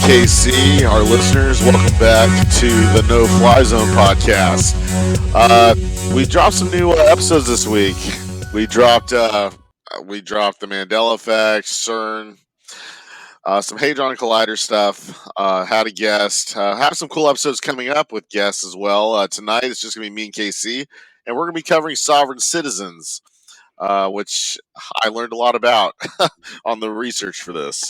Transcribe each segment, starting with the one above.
KC, our listeners, welcome back to the No Fly Zone podcast. We dropped some new episodes this week. We dropped the Mandela Effect, CERN, some Hadron Collider stuff. Had a guest. Have some cool episodes coming up with guests as well. Tonight it's just gonna be me and KC, and we're gonna be covering sovereign citizens, which I learned a lot about on the research for this.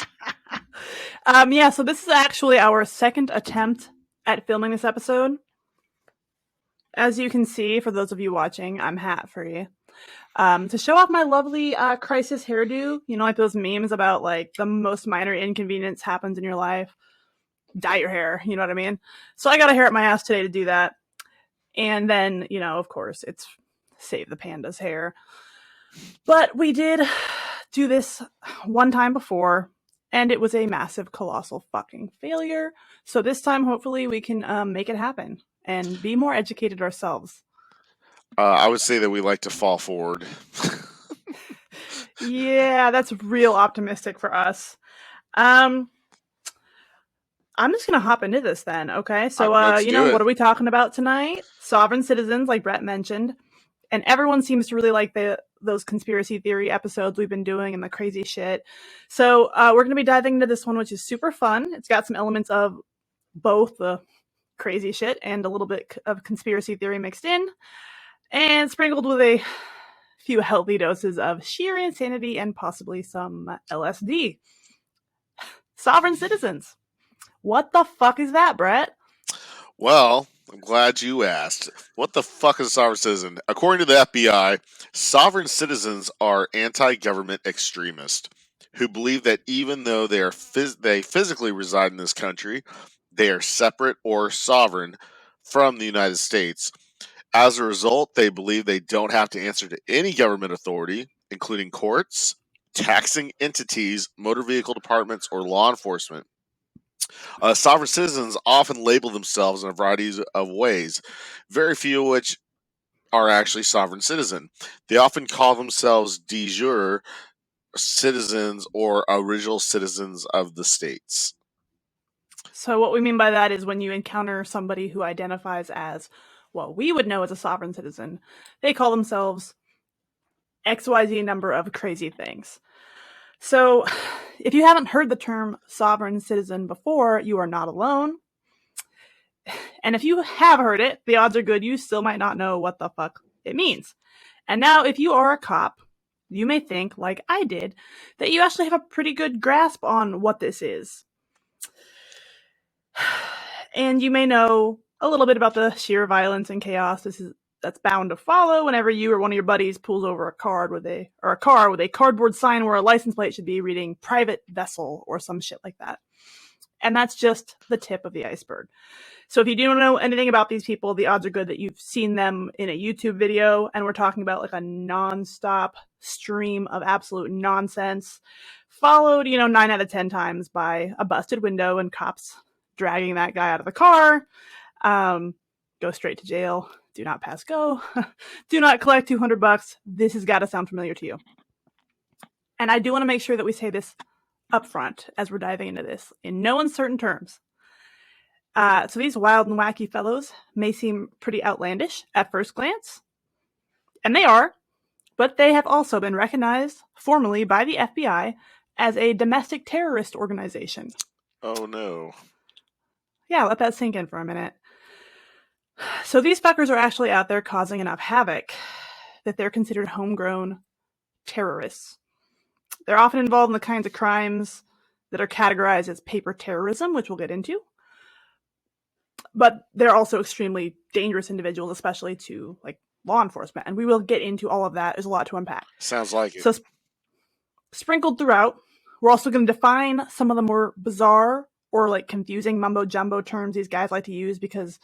So this is actually our second attempt at filming this episode. As you can see, for those of you watching, I'm hat free. To show off my lovely crisis hairdo, like those memes about like the most minor inconvenience happens in your life, dye your hair, you know what I mean? So I got a hair at my ass today to do that. And then, of course, it's Save the Panda's hair. But we did do this one time before, and it was a massive, colossal fucking failure. So this time, hopefully, we can make it happen and be more educated ourselves. I would say that we like to fall forward. Yeah, that's real optimistic for us. I'm just going to hop into this then, okay? So, what are we talking about tonight? Sovereign citizens, like Bret mentioned. And everyone seems to really like those conspiracy theory episodes we've been doing and the crazy shit. So we're going to be diving into this one, which is super fun. It's got some elements of both the crazy shit and a little bit of conspiracy theory mixed in, and sprinkled with a few healthy doses of sheer insanity and possibly some LSD. Sovereign citizens. What the fuck is that, Bret? Well, I'm glad you asked. What the fuck is a sovereign citizen? According to the FBI, sovereign citizens are anti-government extremists who believe that even though they physically reside in this country, they are separate or sovereign from the United States. As a result, they believe they don't have to answer to any government authority, including courts, taxing entities, motor vehicle departments, or law enforcement. Sovereign citizens often label themselves in a variety of ways, very few of which are actually sovereign citizen. They often call themselves de jure citizens or original citizens of the states. So what we mean by that is when you encounter somebody who identifies as what we would know as a sovereign citizen, they call themselves XYZ number of crazy things. So if you haven't heard the term sovereign citizen before, you are not alone. And if you have heard it, the odds are good you still might not know what the fuck it means. And now, if you are a cop, you may think, like I did, that you actually have a pretty good grasp on what this is. And you may know a little bit about the sheer violence and chaos that's bound to follow whenever you or one of your buddies pulls over a car with a cardboard sign where a license plate should be reading private vessel or some shit like that. And that's just the tip of the iceberg. So if you don't know anything about these people, the odds are good that you've seen them in a YouTube video, and we're talking about like a non-stop stream of absolute nonsense, followed, 9 out of 10 times by a busted window and cops dragging that guy out of the car. Go straight to jail. Do not pass go. Do not collect $200. This has got to sound familiar to you. And I do want to make sure that we say this up front as we're diving into this in no uncertain terms. So these wild and wacky fellows may seem pretty outlandish at first glance. And they are, but they have also been recognized formally by the FBI as a domestic terrorist organization. Oh no. Yeah, let that sink in for a minute. So these fuckers are actually out there causing enough havoc that they're considered homegrown terrorists. They're often involved in the kinds of crimes that are categorized as paper terrorism, which we'll get into. But they're also extremely dangerous individuals, especially to like law enforcement. And we will get into all of that. There's a lot to unpack. Sounds like it. So sprinkled throughout, we're also going to define some of the more bizarre or like confusing mumbo jumbo terms these guys like to use because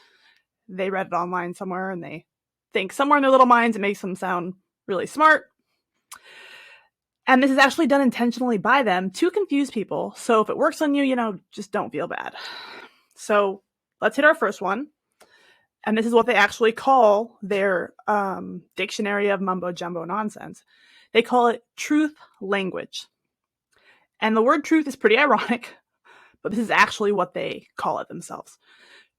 they read it online somewhere and they think somewhere in their little minds it makes them sound really smart. And this is actually done intentionally by them to confuse people. So if it works on you, just don't feel bad. So let's hit our first one. And this is what they actually call their dictionary of mumbo jumbo nonsense. They call it truth language. And the word truth is pretty ironic but this is actually what they call it themselves.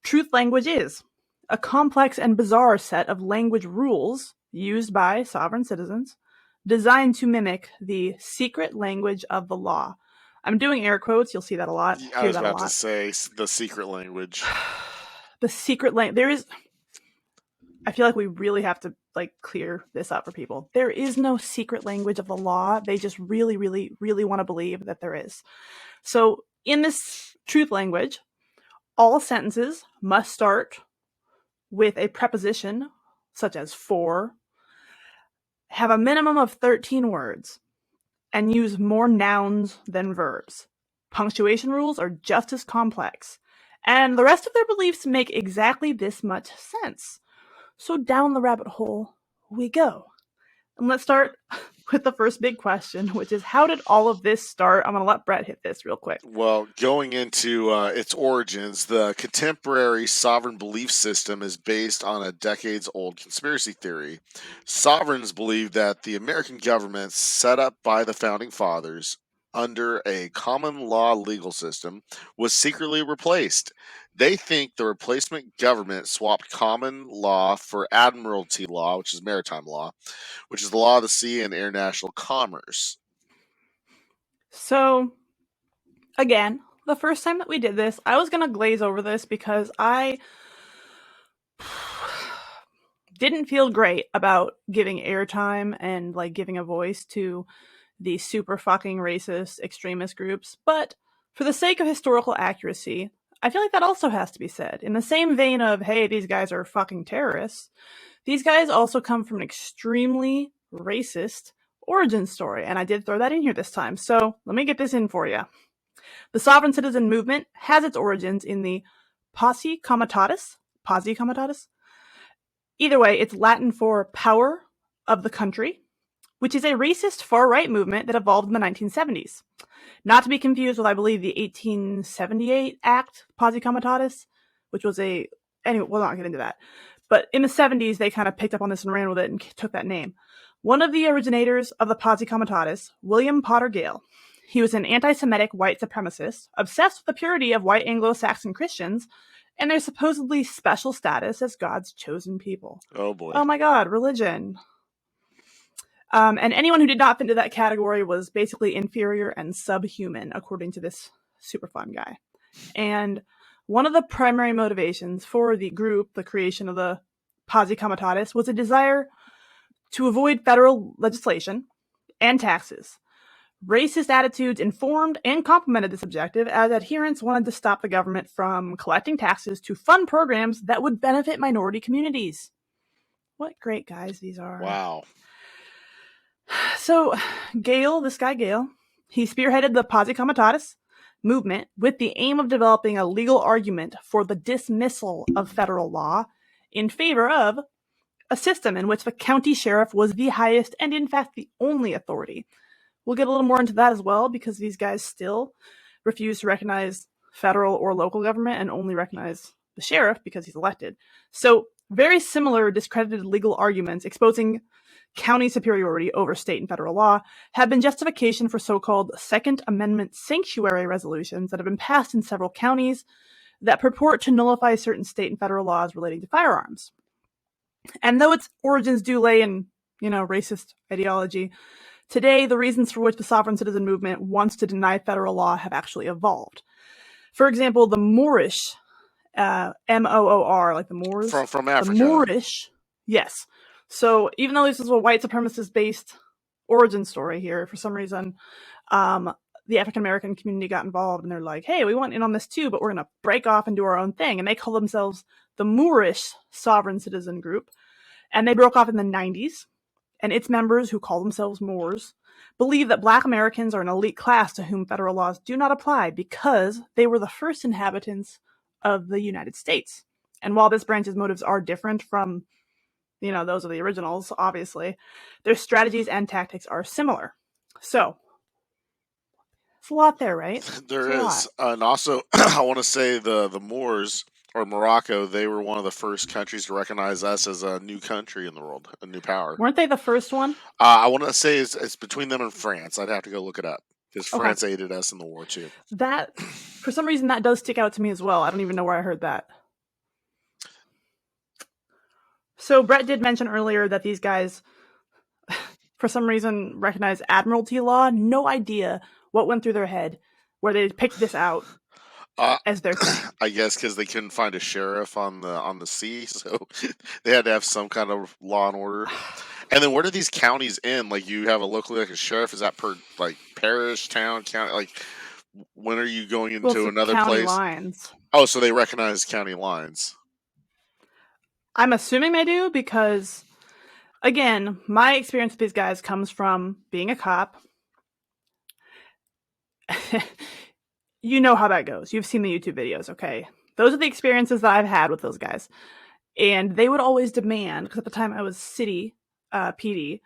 Truth language is a complex and bizarre set of language rules used by sovereign citizens designed to mimic the secret language of the law. I'm doing air quotes. You'll see that a lot. I was about to say the secret language. The secret language. There is. I feel like we really have to clear this up for people. There is no secret language of the law. They just really, really, really want to believe that there is. So in this truth language, all sentences must start with a preposition such as for, have a minimum of 13 words, and use more nouns than verbs. Punctuation rules are just as complex, and the rest of their beliefs make exactly this much sense. So down the rabbit hole we go. And let's start with the first big question, which is, how did all of this start? I'm going to let Bret hit this real quick. Well, going into its origins, the contemporary sovereign belief system is based on a decades-old conspiracy theory. Sovereigns believe that the American government, set up by the Founding Fathers under a common law legal system, was secretly replaced. They think the replacement government swapped common law for admiralty law, which is maritime law, which is the law of the sea and international commerce. So, again, the first time that we did this, I was going to glaze over this because I didn't feel great about giving airtime and giving a voice to the super fucking racist extremist groups. But for the sake of historical accuracy, I feel like that also has to be said. In the same vein of, hey, these guys are fucking terrorists, these guys also come from an extremely racist origin story. And I did throw that in here this time. So let me get this in for you. The sovereign citizen movement has its origins in the Posse Comitatus. Either way, it's Latin for power of the country, which is a racist far-right movement that evolved in the 1970s. Not to be confused with, I believe, the 1878 Act, Posse Comitatus, which was anyway, we'll not get into that. But in the 70s, they kind of picked up on this and ran with it and took that name. One of the originators of the Posse Comitatus, William Potter Gale, he was an anti-Semitic white supremacist, obsessed with the purity of white Anglo-Saxon Christians and their supposedly special status as God's chosen people. Oh boy. Oh my God, religion. And anyone who did not fit into that category was basically inferior and subhuman, according to this super fun guy. And one of the primary motivations for the group, the creation of the Posse Comitatus, was a desire to avoid federal legislation and taxes. Racist attitudes informed and complemented this objective, as adherents wanted to stop the government from collecting taxes to fund programs that would benefit minority communities. What great guys these are. Wow. So this guy Gale, he spearheaded the Posse Comitatus movement with the aim of developing a legal argument for the dismissal of federal law in favor of a system in which the county sheriff was the highest and, in fact, the only authority. We'll get a little more into that as well, because these guys still refuse to recognize federal or local government and only recognize the sheriff because he's elected. So very similar discredited legal arguments exposing county superiority over state and federal law have been justification for so-called Second Amendment sanctuary resolutions that have been passed in several counties that purport to nullify certain state and federal laws relating to firearms. And though its origins do lay in, racist ideology, today the reasons for which the sovereign citizen movement wants to deny federal law have actually evolved. For example, the Moorish, M-O-O-R, like the Moors. From Africa. The Moorish, yes. So even though this is a white supremacist-based origin story here, for some reason, the African-American community got involved, and they're like, hey, we want in on this too, but we're going to break off and do our own thing. And they call themselves the Moorish Sovereign Citizen Group. And they broke off in the 90s. And its members, who call themselves Moors, believe that Black Americans are an elite class to whom federal laws do not apply because they were the first inhabitants of the United States. And while this branch's motives are different from, those of the originals, obviously, their strategies and tactics are similar. So, it's a lot there, right? There is. And also, I want to say the Moors, or Morocco, they were one of the first countries to recognize us as a new country in the world, a new power. Weren't they the first one? I want to say it's between them and France. I'd have to go look it up, because France aided us in the war too. That For some reason, that does stick out to me as well. I don't even know where I heard that. So Bret did mention earlier that these guys, for some reason, recognize admiralty law. No idea what went through their head where they picked this out as their thing. I guess because they couldn't find a sheriff on the sea, so they had to have some kind of law and order. And then where do these counties end? Like, you have a locally elected sheriff. Is that per like parish, town, county? Like, when are you going into another county place? lines. Oh, so they recognize county lines. I'm assuming they do because, again, my experience with these guys comes from being a cop. You know how that goes. You've seen the YouTube videos, okay? Those are the experiences that I've had with those guys. And they would always demand, because at the time I was city PD,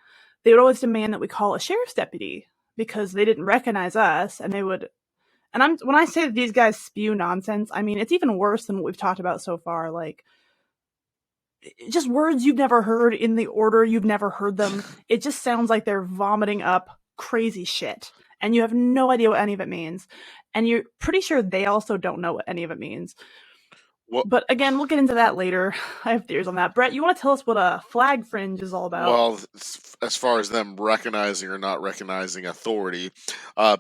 they would always demand that we call a sheriff's deputy because they didn't recognize us, and they would. And when I say that these guys spew nonsense, I mean it's even worse than what we've talked about so far. Like, just words you've never heard in the order you've never heard them. It just sounds like they're vomiting up crazy shit, and you have no idea what any of it means, and you're pretty sure they also don't know what any of it means. Well, but again, we'll get into that later. I have theories on that. Brett, you want to tell us what a flag fringe is all about? Well, as far as them recognizing or not recognizing authority,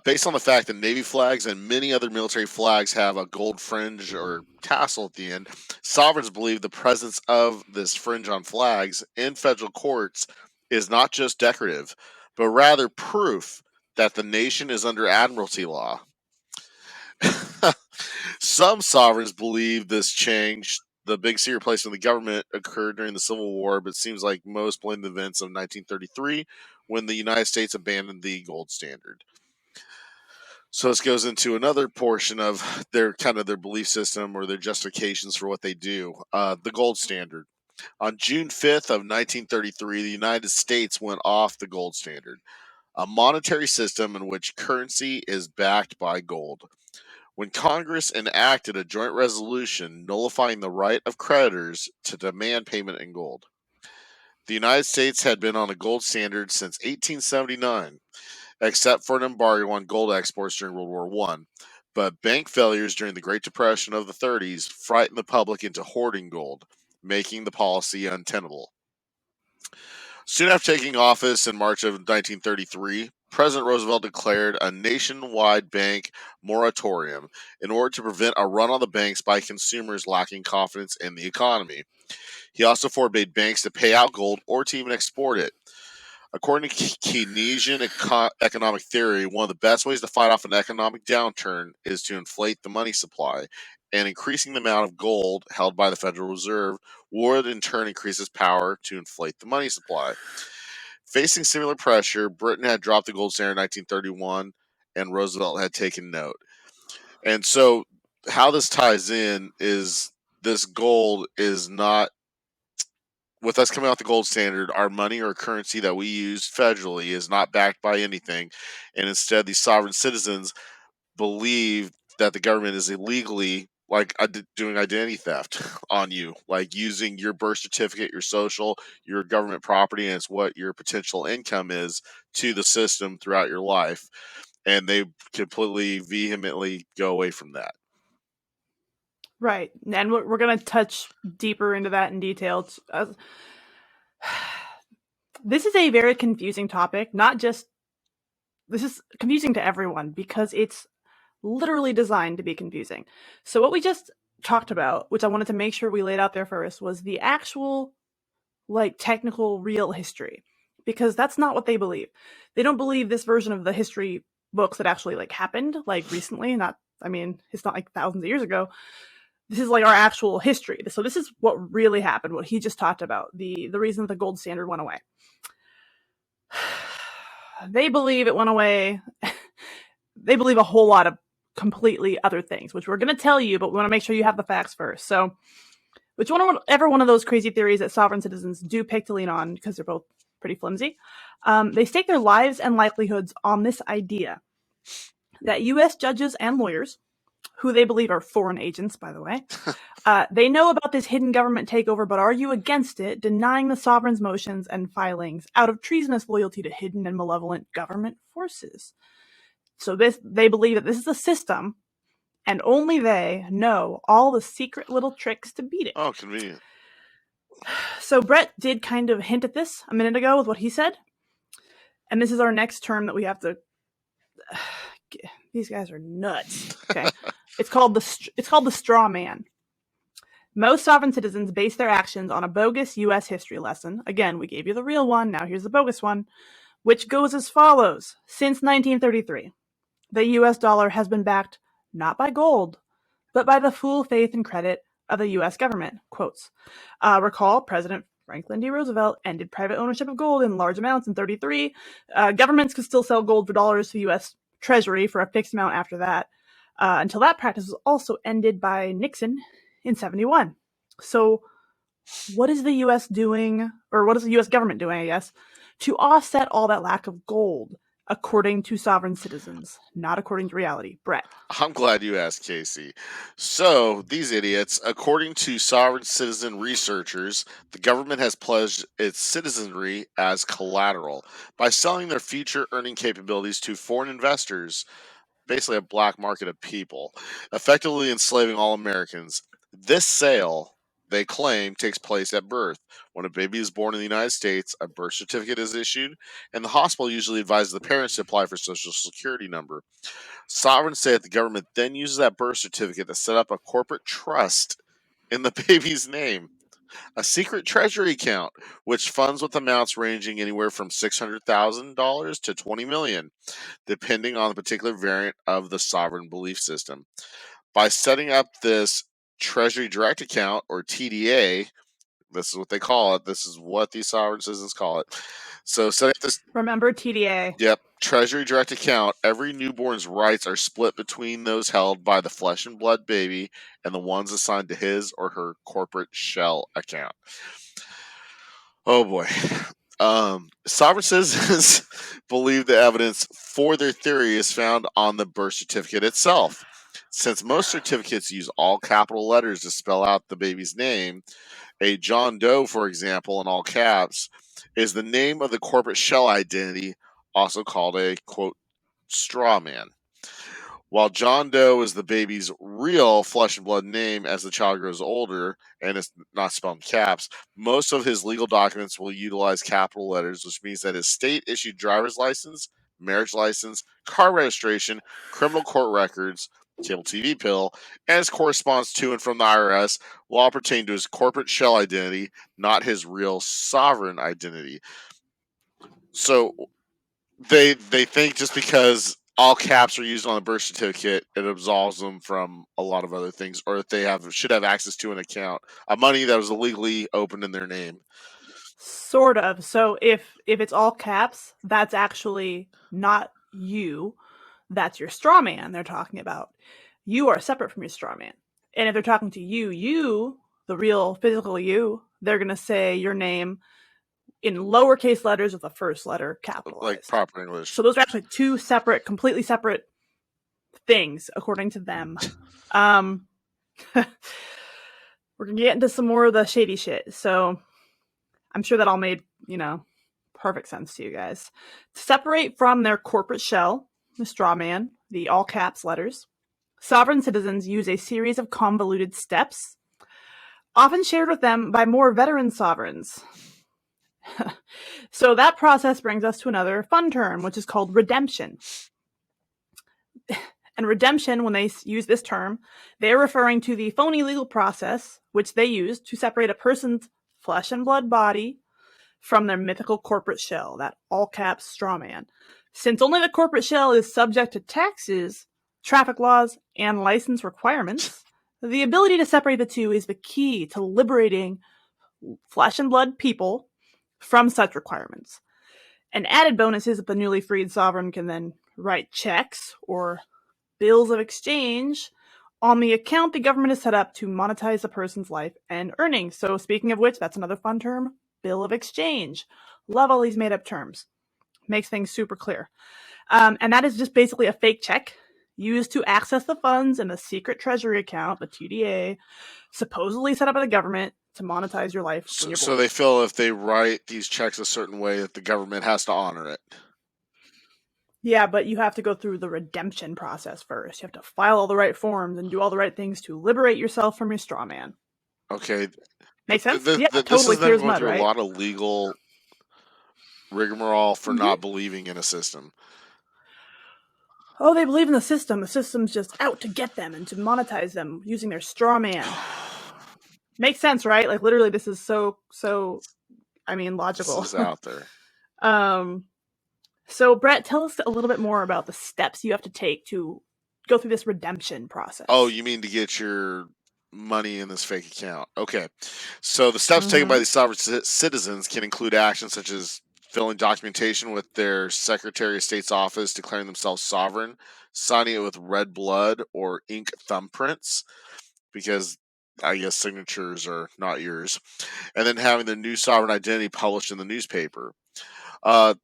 based on the fact that Navy flags and many other military flags have a gold fringe or tassel at the end, sovereigns believe the presence of this fringe on flags in federal courts is not just decorative, but rather proof that the nation is under admiralty law. Some sovereigns believe this change, the big sea replacement of the government, occurred during the Civil War, but it seems like most blame the events of 1933 when the United States abandoned the gold standard. So this goes into another portion of their belief system or their justifications for what they do. The gold standard. On June 5th of 1933, the United States went off the gold standard, a monetary system in which currency is backed by gold. When Congress enacted a joint resolution nullifying the right of creditors to demand payment in gold. The United States had been on a gold standard since 1879, except for an embargo on gold exports during World War I. But bank failures during the Great Depression of the 30s frightened the public into hoarding gold, making the policy untenable. Soon after taking office in March of 1933, President Roosevelt declared a nationwide bank moratorium in order to prevent a run on the banks by consumers lacking confidence in the economy. He also forbade banks to pay out gold or to even export it. According to Keynesian economic theory, one of the best ways to fight off an economic downturn is to inflate the money supply, and increasing the amount of gold held by the Federal Reserve would in turn increase its power to inflate the money supply. Facing similar pressure, Britain had dropped the gold standard in 1931, and Roosevelt had taken note. And so, how this ties in is this gold is not, with us coming off the gold standard, our money or currency that we use federally is not backed by anything. And instead, these sovereign citizens believe that the government is illegally doing identity theft on you, like using your birth certificate, your social, your government property, and it's what your potential income is to the system throughout your life. And they completely vehemently go away from that. Right. And we're going to touch deeper into that in detail. This is a very confusing topic. This is confusing to everyone because it's literally designed to be confusing. So what we just talked about, which I wanted to make sure we laid out there first, was the actual, technical, real history. Because that's not what they believe. They don't believe this version of the history books that actually, happened, recently. It's not thousands of years ago. This is our actual history. So this is what really happened, what he just talked about, the reason the gold standard went away. They believe it went away. They believe a whole lot of completely other things, which we're going to tell you, but we want to make sure you have the facts first. So whichever one of those crazy theories that sovereign citizens do pick to lean on, because they're both pretty flimsy, they stake their lives and livelihoods on this idea that U.S. judges and lawyers, who they believe are foreign agents, by the way, they know about this hidden government takeover, but argue against it, denying the sovereign's motions and filings out of treasonous loyalty to hidden and malevolent government forces. So they believe that this is a system, and only they know all the secret little tricks to beat it. Oh, convenient. So Bret did kind of hint at this a minute ago with what he said. And this is our next term that we have to. These guys are nuts. Okay, it's called the Strawman. Most sovereign citizens base their actions on a bogus U.S. history lesson. Again, we gave you the real one. Now here's the bogus one, which goes as follows: since 1933, the U.S. dollar has been backed not by gold, but by the full faith and credit of the U.S. government. Quotes. Recall, President Franklin D. Roosevelt ended private ownership of gold in large amounts in 1933. Governments could still sell gold for dollars to the U.S. Treasury for a fixed amount after that, until that practice was also ended by Nixon in 1971. So what is the U.S. doing, or what is the U.S. government doing, I guess, to offset all that lack of gold, according to sovereign citizens, not according to reality? Bret. I'm glad you asked, Casey. So, these idiots, according to sovereign citizen researchers, the government has pledged its citizenry as collateral by selling their future earning capabilities to foreign investors, basically a black market of people, effectively enslaving all Americans. This sale, they claim, takes place at birth. When a baby is born in the United States, a birth certificate is issued, and the hospital usually advises the parents to apply for a social security number. Sovereigns say that the government then uses that birth certificate to set up a corporate trust in the baby's name, a secret treasury account, which funds with amounts ranging anywhere from $600,000 to $20 million, depending on the particular variant of the sovereign belief system. By setting up this Treasury Direct Account, or TDA, this is what they call it. This is what these sovereign citizens call it. So setting up this, Remember TDA. yep, Treasury Direct Account, every newborn's rights are split between those held by the flesh and blood baby and the ones assigned to his or her corporate shell account. Oh boy. Sovereign citizens believe the evidence for their theory is found on the birth certificate itself. Since most certificates use all capital letters to spell out the baby's name, a John Doe, for example, in all caps, is the name of the corporate shell identity, also called a, quote, straw man. While John Doe is the baby's real flesh and blood name as the child grows older and is not spelled in caps, most of his legal documents will utilize capital letters, which means that his state issued driver's license, marriage license, car registration, criminal court records, cable TV bill, and his correspondence to and from the IRS will all pertain to his corporate shell identity, not his real sovereign identity. So they think just because all caps are used on a birth certificate, it absolves them from a lot of other things, or that they should have access to an account, a money that was illegally opened in their name. Sort of. So if it's all caps, that's actually not you. That's your straw man they're talking about. You are separate from your straw man. And if they're talking to you, the real physical you, they're going to say your name in lowercase letters with the first letter capitalized. Like proper English. So those are actually two separate, completely separate things, according to them. We're going to get into some more of the shady shit. So I'm sure that all made, perfect sense to you guys. To separate from their corporate shell, the straw man, the all caps letters, sovereign citizens use a series of convoluted steps, often shared with them by more veteran sovereigns. So that process brings us to another fun term, which is called redemption. And redemption, when they use this term, they're referring to the phony legal process which they use to separate a person's flesh and blood body from their mythical corporate shell, that all caps straw man. Since only the corporate shell is subject to taxes, traffic laws, and license requirements, the ability to separate the two is the key to liberating flesh and blood people from such requirements. An added bonus is that the newly freed sovereign can then write checks or bills of exchange on the account the government has set up to monetize the person's life and earnings. So speaking of which, that's another fun term, bill of exchange. Love all these made up terms. Makes things super clear. And that is just basically a fake check used to access the funds in the secret treasury account, the TDA, supposedly set up by the government to monetize your life. So they feel if they write these checks a certain way that the government has to honor it. Yeah, but you have to go through the redemption process first. You have to file all the right forms and do all the right things to liberate yourself from your straw man. Okay, Make but sense? Yeah, this totally is them clear as going mud, through a right? lot of legal rigmarole for not Mm-hmm. believing in a system. Oh, they believe in the system. The system's just out to get them and to monetize them using their straw man. Makes sense, right? Like literally, this is so. I mean, This logical. is out there. um. So, Brett, tell us a little bit more about the steps you have to take to go through this redemption Oh, process. you mean to get your money in this fake account? Okay. So the steps taken by Mm-hmm. these sovereign citizens can include actions such as filling documentation with their Secretary of State's office declaring themselves sovereign, signing it with red blood or ink thumbprints, because I guess signatures are not yours, and then having the new sovereign identity published in the newspaper.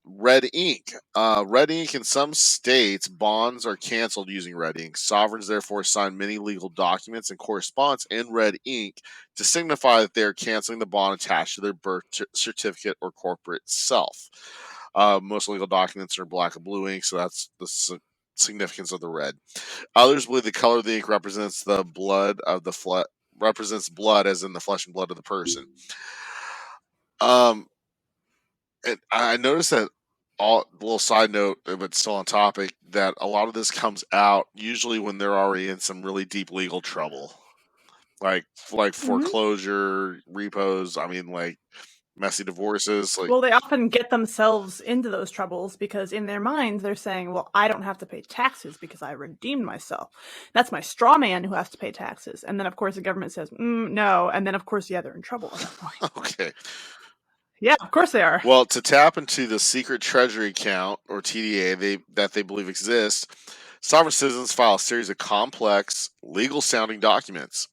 Red ink. Red ink in some states, bonds are canceled using red ink. Sovereigns therefore sign many legal documents and correspondence in red ink to signify that they are canceling the bond attached to their birth certificate or corporate self. Most legal documents are black and blue ink, so that's the significance of the red. Others believe the color of the ink represents the blood of the represents blood, as in the flesh and blood of the person. Um, and I noticed that all little side note, but still on topic, that a lot of this comes out usually when they're already in some really deep legal trouble, like Mm-hmm. foreclosure, repos. I mean, like messy divorces. Like, Well, they often get themselves into those troubles because in their minds they're saying, well, I don't have to pay taxes because I redeemed myself. That's my straw man who has to pay taxes. And then, of course, the government says, no. And then, of course, yeah, they're in trouble at that point. okay, Yeah, of course they are. well, to tap into the secret treasury account or TDA they believe exists, sovereign citizens file a series of complex legal sounding documents.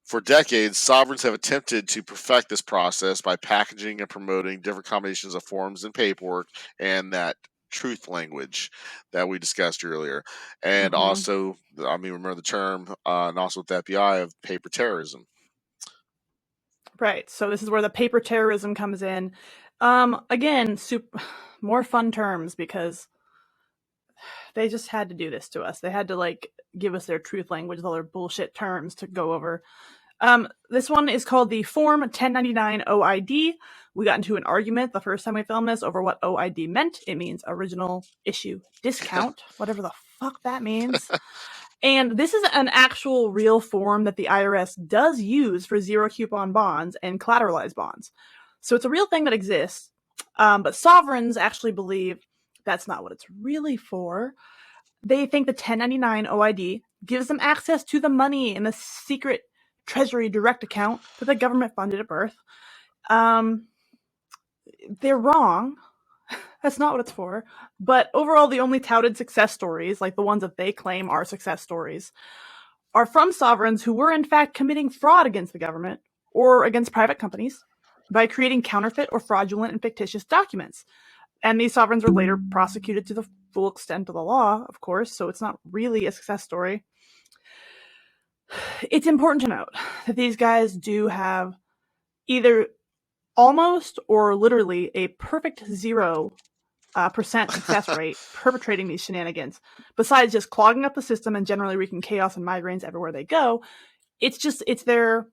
For decades, sovereigns have attempted to perfect this process by packaging and promoting different combinations of forms and paperwork and that truth language that we discussed earlier. And Mm-hmm. also, I mean, remember the term, and also with the FBI, of paper terrorism. Right. So this is where the paper terrorism comes in. Again, more fun terms because they just had to do this to us. They had to like give us their truth language, all their bullshit terms to go over. This one is called the Form 1099 OID. We got into an argument the first time we filmed this over what OID meant. It means original issue discount, whatever the fuck that means. And this is an actual real form that the IRS does use for zero coupon bonds and collateralized bonds. So it's a real thing that exists. But sovereigns actually believe that's not what it's really for. They think the 1099 OID gives them access to the money in the secret Treasury direct account that the government funded at birth. Um, they're wrong. That's not what it's for. But overall, the only touted success stories, like the ones that they claim are success stories, are from sovereigns who were in fact committing fraud against the government or against private companies by creating counterfeit or fraudulent and fictitious documents. And these sovereigns were later prosecuted to the full extent of the law, of course, so it's not really a success story. It's important to note that these guys do have either almost or literally a perfect 0% success rate perpetrating these shenanigans. Besides just clogging up the system and generally wreaking chaos and migraines everywhere they go, it's their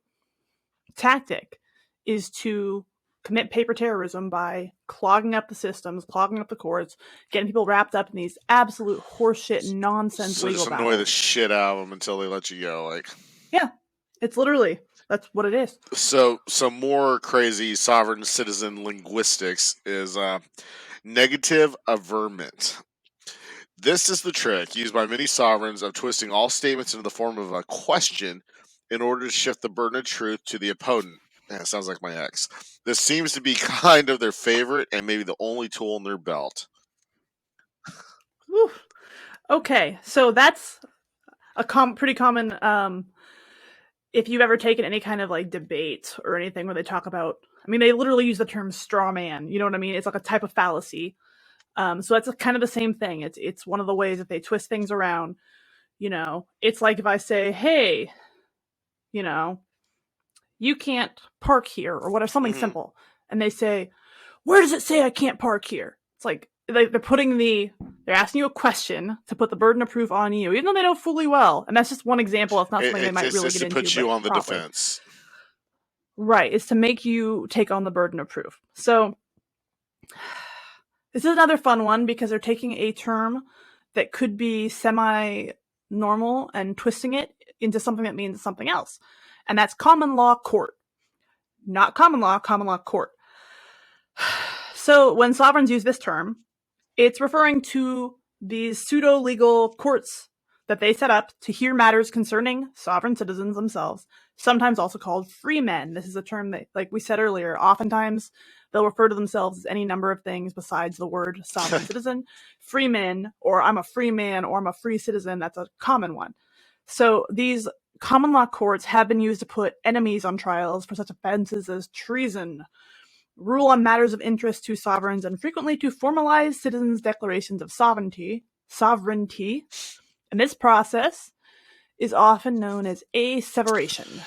tactic is to commit paper terrorism by clogging up the systems, clogging up the courts, getting people wrapped up in these absolute horseshit nonsense So legal just annoy the battles. shit out of them until they let you go. Like, Yeah, it's literally that's what it is. so some more crazy sovereign citizen linguistics is negative averment. This is the trick used by many sovereigns of twisting all statements into the form of a question in order to shift the burden of truth to the opponent. Yeah, sounds like my ex. This seems to be kind of their favorite and maybe the only tool in their belt. Whew. Okay, so that's a pretty common. If you've ever taken any kind of like debate or anything where they talk about, I mean, they literally use the term straw man. You know what I mean? It's like a type of fallacy. So that's kind of the same thing. It's one of the ways that they twist things around. You know, it's like if I say, "Hey, you know, you can't park here," or whatever, something Hmm. simple, and they say, "Where does it say I can't park here?" It's like they're asking you a question to put the burden of proof on you, even though they know fully well. And that's just one example. It's not something they might really get into. It's just to put you on the defense. Right. It's to make you take on the burden of proof. So this is another fun one because they're taking a term that could be semi-normal and twisting it into something that means something else. And that's common law court. Not common law court. So when sovereigns use this term, it's referring to these pseudo-legal courts that they set up to hear matters concerning sovereign citizens themselves, sometimes also called free men. This is a term that, like we said earlier, oftentimes they'll refer to themselves as any number of things besides the word sovereign citizen. Free men, or I'm a free man, or I'm a free citizen, that's a common one. So these common law courts have been used to put enemies on trials for such offenses as treason, rule on matters of interest to sovereigns, and frequently to formalize citizens' declarations of sovereignty. And this process is often known as asseveration.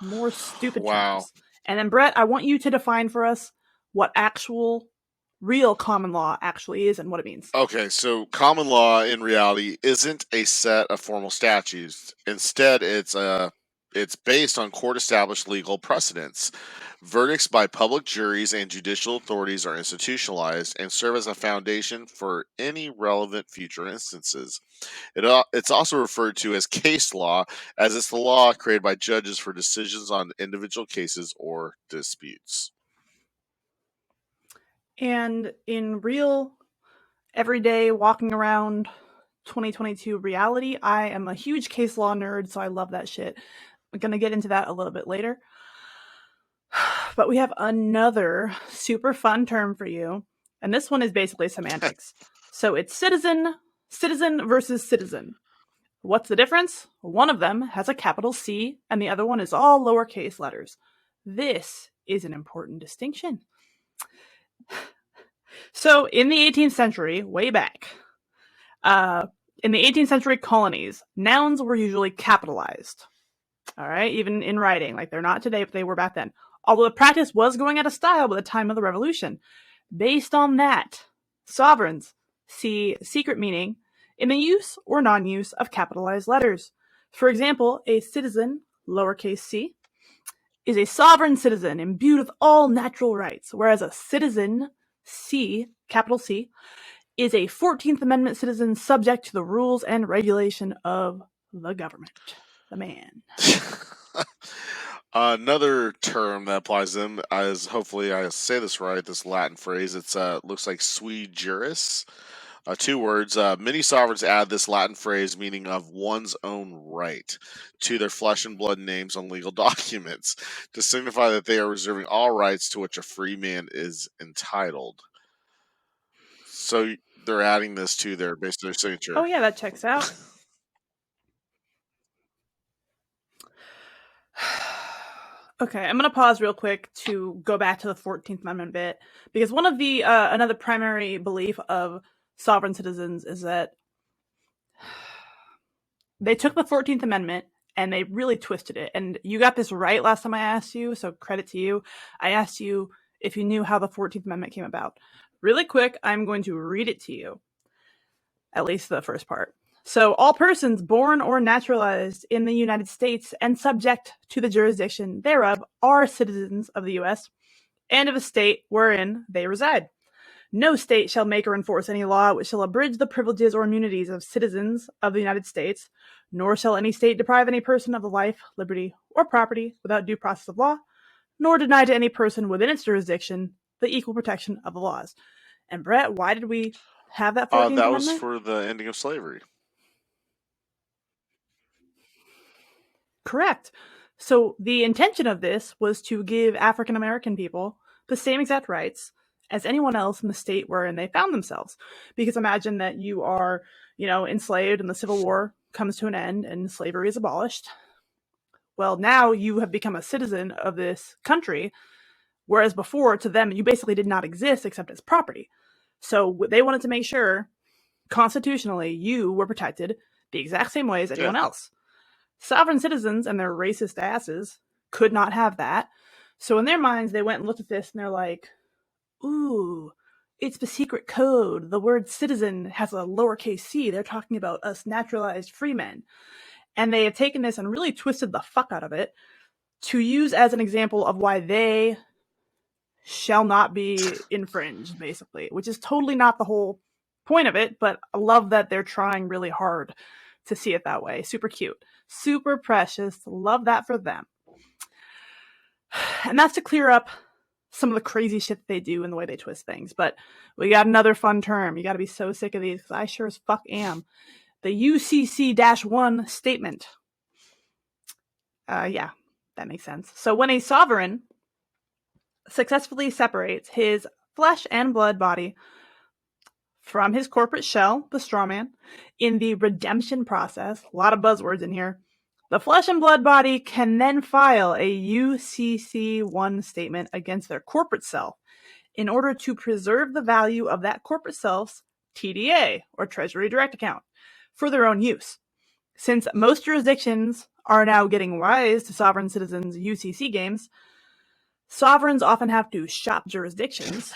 More stupid terms. And then, Brett, I want you to define for us what actual real common law actually is and what it means. Okay, so common law in reality isn't a set of formal statutes. Instead, it's based on court-established legal precedents. Verdicts by public juries and judicial authorities are institutionalized and serve as a foundation for any relevant future instances. It's also referred to as case law, as it's the law created by judges for decisions on individual cases or disputes. And in real, everyday, walking around 2022 reality, I am a huge case law nerd, so I love that shit. I'm going to get into that a little bit later. But we have another super fun term for you, and this one is basically semantics. So it's citizen versus citizen. What's the difference? One of them has a capital C, and the other one is all lowercase letters. This is an important distinction. So in the 18th century, way back, in the 18th century colonies, nouns were usually capitalized. All right, even in writing. Like, they're not today, but they were back then. Although the practice was going out of style by the time of the Revolution. Based on that, sovereigns see secret meaning in the use or non-use of capitalized letters. For example, a citizen, lowercase c, is a sovereign citizen imbued with all natural rights, whereas a citizen, C, capital C, is a 14th Amendment citizen subject to the rules and regulation of the government. The man. Another term that applies to them is, hopefully I say this right, this Latin phrase. It's looks like Swedish Juris. 2 words. Many sovereigns add this Latin phrase meaning of one's own right to their flesh and blood names on legal documents to signify that they are reserving all rights to which a free man is entitled. So they're adding this to their signature. Oh yeah, that checks out. Okay, I'm going to pause real quick to go back to the 14th Amendment bit, because one of the another primary belief of sovereign citizens is that they took the 14th Amendment and they really twisted it. And you got this right last time I asked you, so credit to you. I asked you if you knew how the 14th Amendment came about. Really quick, I'm going to read it to you, at least the first part. So, all persons born or naturalized in the United States and subject to the jurisdiction thereof are citizens of the U.S. and of a state wherein they reside. No state shall make or enforce any law which shall abridge the privileges or immunities of citizens of the United States, nor shall any state deprive any person of the life, liberty, or property without due process of law, nor deny to any person within its jurisdiction the equal protection of the laws. And Brett, why did we have that 14th Amendment? That was for the ending of slavery. Correct. So the intention of this was to give African American people the same exact rights as anyone else in the state wherein they found themselves. Because imagine that you are, enslaved and the Civil War comes to an end and slavery is abolished. Well, now you have become a citizen of this country, whereas before, to them, you basically did not exist except as property. So they wanted to make sure, constitutionally, you were protected the exact same way as anyone else. Sovereign citizens and their racist asses could not have that. So in their minds, they went and looked at this and they're like, ooh, it's the secret code. The word citizen has a lowercase c. They're talking about us naturalized freemen. And they have taken this and really twisted the fuck out of it to use as an example of why they shall not be infringed, basically, which is totally not the whole point of it, but I love that they're trying really hard to see it that way. Super cute. Super precious. Love that for them. And that's to clear up some of the crazy shit they do and the way they twist things. But we got another fun term. You got to be so sick of these, because I sure as fuck am. The UCC-1 statement. Yeah, that makes sense. So when a sovereign successfully separates his flesh and blood body from his corporate shell, the Strawman, in the redemption process, a lot of buzzwords in here, the flesh and blood body can then file a UCC-1 statement against their corporate self in order to preserve the value of that corporate self's TDA, or Treasury Direct Account, for their own use. Since most jurisdictions are now getting wise to sovereign citizens' UCC games, sovereigns often have to shop jurisdictions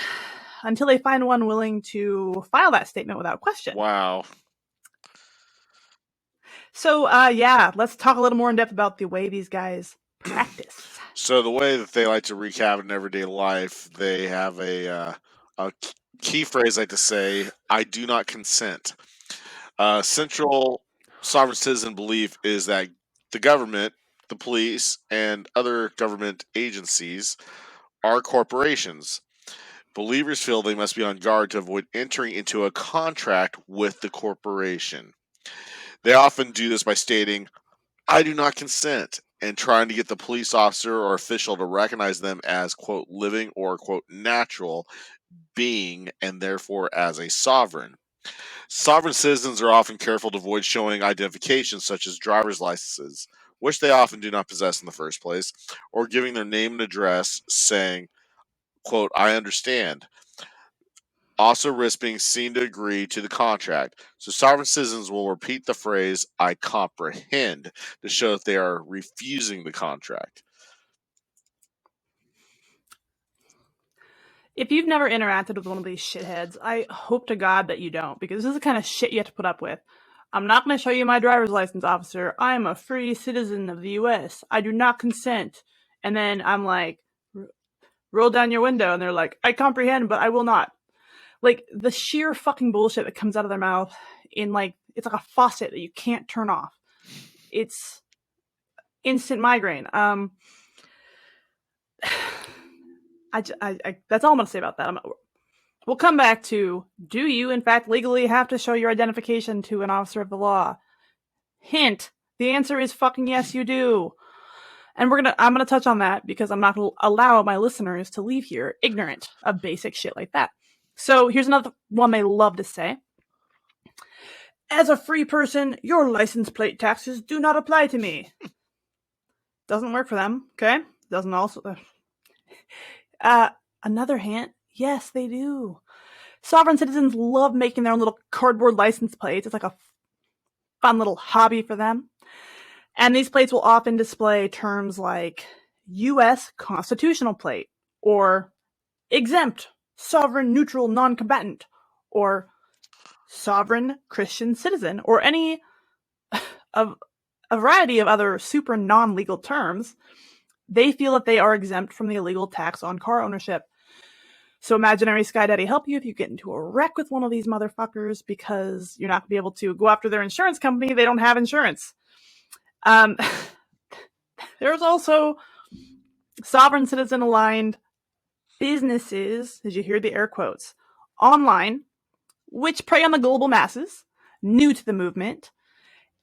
until they find one willing to file that statement without question. Wow. So, let's talk a little more in depth about the way these guys practice. So the way that they like to wreak havoc in everyday life, they have a key phrase like to say, "I do not consent." Central sovereign citizen belief is that the government, the police, and other government agencies are corporations. Believers feel they must be on guard to avoid entering into a contract with the corporation. They often do this by stating, "I do not consent," and trying to get the police officer or official to recognize them as, quote, living or, quote, natural being, and therefore as a sovereign. Sovereign citizens are often careful to avoid showing identification such as driver's licenses, which they often do not possess in the first place, or giving their name and address saying, quote, "I understand." Also risk being seen to agree to the contract. So sovereign citizens will repeat the phrase, "I comprehend," to show that they are refusing the contract. If you've never interacted with one of these shitheads, I hope to God that you don't, because this is the kind of shit you have to put up with. "I'm not going to show you my driver's license, officer. I am a free citizen of the U.S. I do not consent." And then I'm like, "Roll down your window," and they're like, "I comprehend, but I will not." Like, the sheer fucking bullshit that comes out of their mouth it's like a faucet that you can't turn off. It's instant migraine. That's all I'm going to say about that. We'll come back to, do you in fact legally have to show your identification to an officer of the law? Hint, the answer is fucking yes, you do. And I'm gonna touch on that because I'm not gonna allow my listeners to leave here ignorant of basic shit like that. So here's another one they love to say. "As a free person, your license plate taxes do not apply to me." Doesn't work for them, okay? Doesn't also... Another hint, yes, they do. Sovereign citizens love making their own little cardboard license plates. It's like a fun little hobby for them. And these plates will often display terms like U.S. constitutional plate, or exempt, sovereign, neutral, non-combatant, or sovereign Christian citizen, or any of a variety of other super non-legal terms. They feel that they are exempt from the illegal tax on car ownership. So imaginary Sky Daddy help you if you get into a wreck with one of these motherfuckers, because you're not going to be able to go after their insurance company. They don't have insurance. There's also sovereign citizen aligned businesses, as you hear the air quotes, online, which prey on the global masses, new to the movement,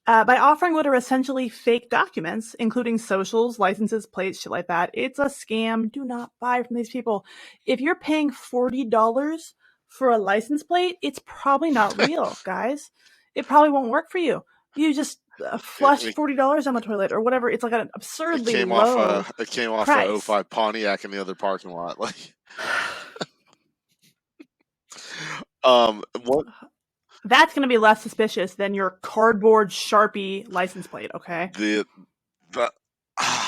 by offering what are essentially fake documents, including socials, licenses, plates, shit like that. It's a scam. Do not buy from these people. If you're paying $40 for a license plate, it's probably not real, guys. It probably won't work for you. You just flush $40 down the toilet or whatever. It's like an absurdly low It came off price. a 05 Pontiac in the other parking lot. Like, what? That's going to be less suspicious than your cardboard Sharpie license plate, okay?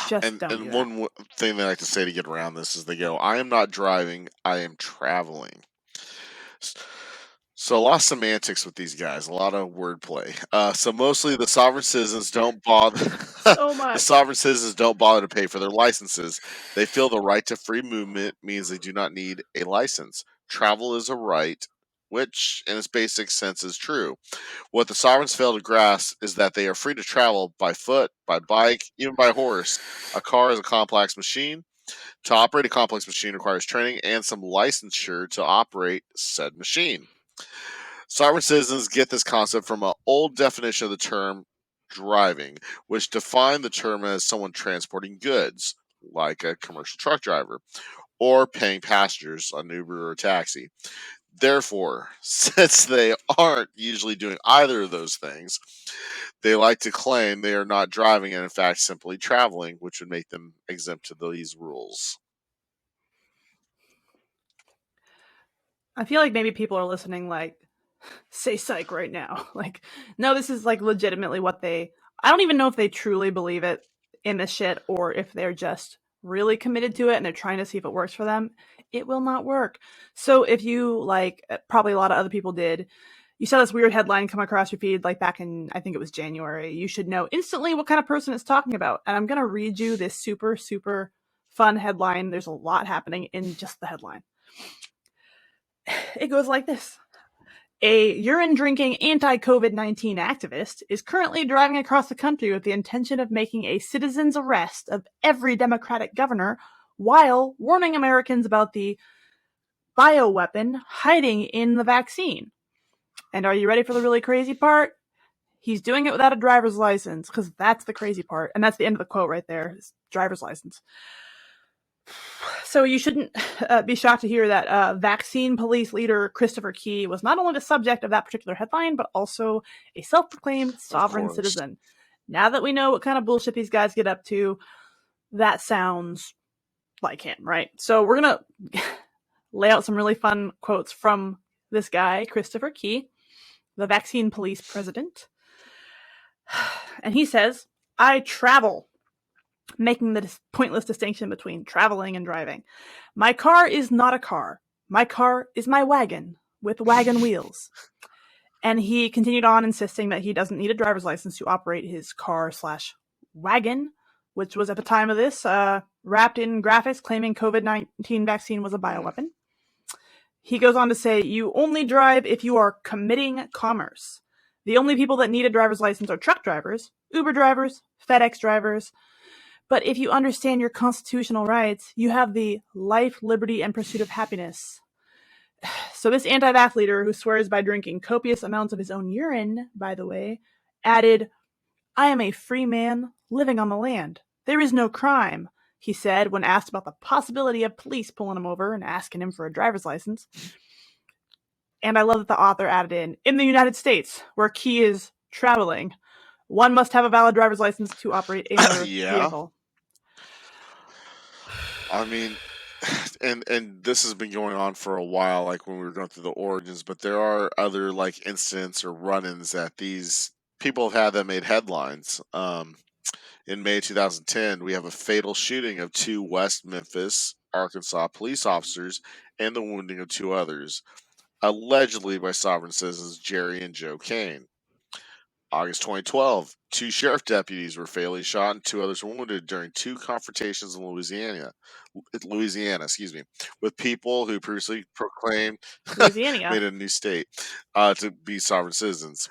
One thing they like to say to get around this is they go, "I am not driving, I am traveling." So a lot of semantics with these guys, a lot of wordplay. So mostly the sovereign citizens don't bother. So The much. sovereign citizens don't bother to pay for their licenses. They feel the right to free movement means they do not need a license. Travel is a right, which in its basic sense is true. What the sovereigns fail to grasp is that they are free to travel by foot, by bike, even by horse. A car is a complex machine. To operate a complex machine requires training and some licensure to operate said machine. Sovereign citizens get this concept from an old definition of the term driving, which defined the term as someone transporting goods, like a commercial truck driver, or paying passengers on Uber or a taxi. Therefore, since they aren't usually doing either of those things, they like to claim they are not driving and in fact simply traveling, which would make them exempt to these rules. I feel like maybe people are listening like, say psych right now. Like, no, this is like legitimately what they. I don't even know if they truly believe it in this shit or if they're just really committed to it and they're trying to see if it works for them. It will not work. So if you, like, probably a lot of other people did, you saw this weird headline come across your feed like back in, I think it was January. You should know instantly what kind of person it's talking about. And I'm going to read you this super, super fun headline. There's a lot happening in just the headline. It goes like this. A urine-drinking anti-COVID-19 activist is currently driving across the country with the intention of making a citizen's arrest of every Democratic governor while warning Americans about the bioweapon hiding in the vaccine. And are you ready for the really crazy part? He's doing it without a driver's license, because that's the crazy part. And that's the end of the quote right there, is driver's license. So you shouldn't be shocked to hear that vaccine police leader Christopher Key was not only the subject of that particular headline, but also a self-proclaimed sovereign citizen. Now that we know what kind of bullshit these guys get up to, that sounds like him, right? So we're going to lay out some really fun quotes from this guy, Christopher Key, the vaccine police president. And he says, I travel, making the pointless distinction between traveling and driving. My car is not a car. My car is my wagon with wagon wheels. And he continued on insisting that he doesn't need a driver's license to operate his car/wagon, which was at the time of this wrapped in graphics claiming COVID-19 vaccine was a bioweapon. He goes on to say, you only drive if you are committing commerce. The only people that need a driver's license are truck drivers, Uber drivers, FedEx drivers. But if you understand your constitutional rights, you have the life, liberty, and pursuit of happiness. So this anti-vax leader, who swears by drinking copious amounts of his own urine, by the way, added, I am a free man living on the land. There is no crime, he said when asked about the possibility of police pulling him over and asking him for a driver's license. And I love that the author added in the United States, where Key is traveling, one must have a valid driver's license to operate a motor vehicle. I mean, and this has been going on for a while, like when we were going through the origins, but there are other like incidents or run-ins that these people have had that made headlines. In May 2010, we have a fatal shooting of two West Memphis, Arkansas police officers and the wounding of two others, allegedly by sovereign citizens Jerry and Joe Kane. August 2012, two sheriff deputies were fatally shot and two others were wounded during two confrontations in Louisiana, with people who previously proclaimed made a new state to be sovereign citizens.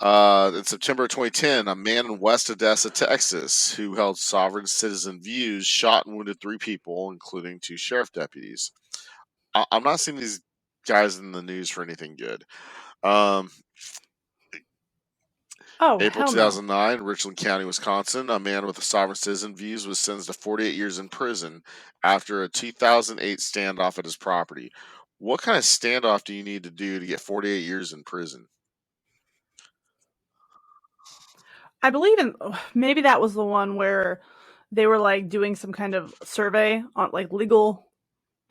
In September 2010, a man in West Odessa, Texas, who held sovereign citizen views, shot and wounded three people, including two sheriff deputies. I'm not seeing these guys in the news for anything good. April 2009, no. Richland County, Wisconsin, a man with sovereign citizen views was sentenced to 48 years in prison after a 2008 standoff at his property. What kind of standoff do you need to do to get 48 years in prison? I believe maybe that was the one where they were like doing some kind of survey on like legal,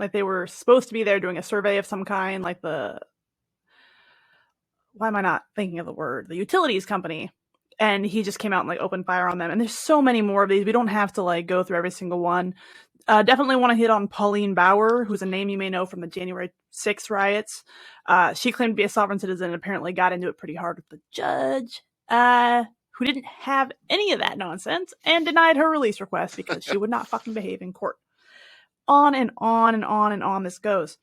like they were supposed to be there doing a survey of some kind, like why am I not thinking of the word? The utilities company. And he just came out and like opened fire on them. And there's so many more of these. We don't have to like go through every single one. Definitely want to hit on Pauline Bauer, who's a name you may know from the January 6th riots. She claimed to be a sovereign citizen and apparently got into it pretty hard with the judge, who didn't have any of that nonsense and denied her release request because she would not fucking behave in court. On and on and on and on this goes.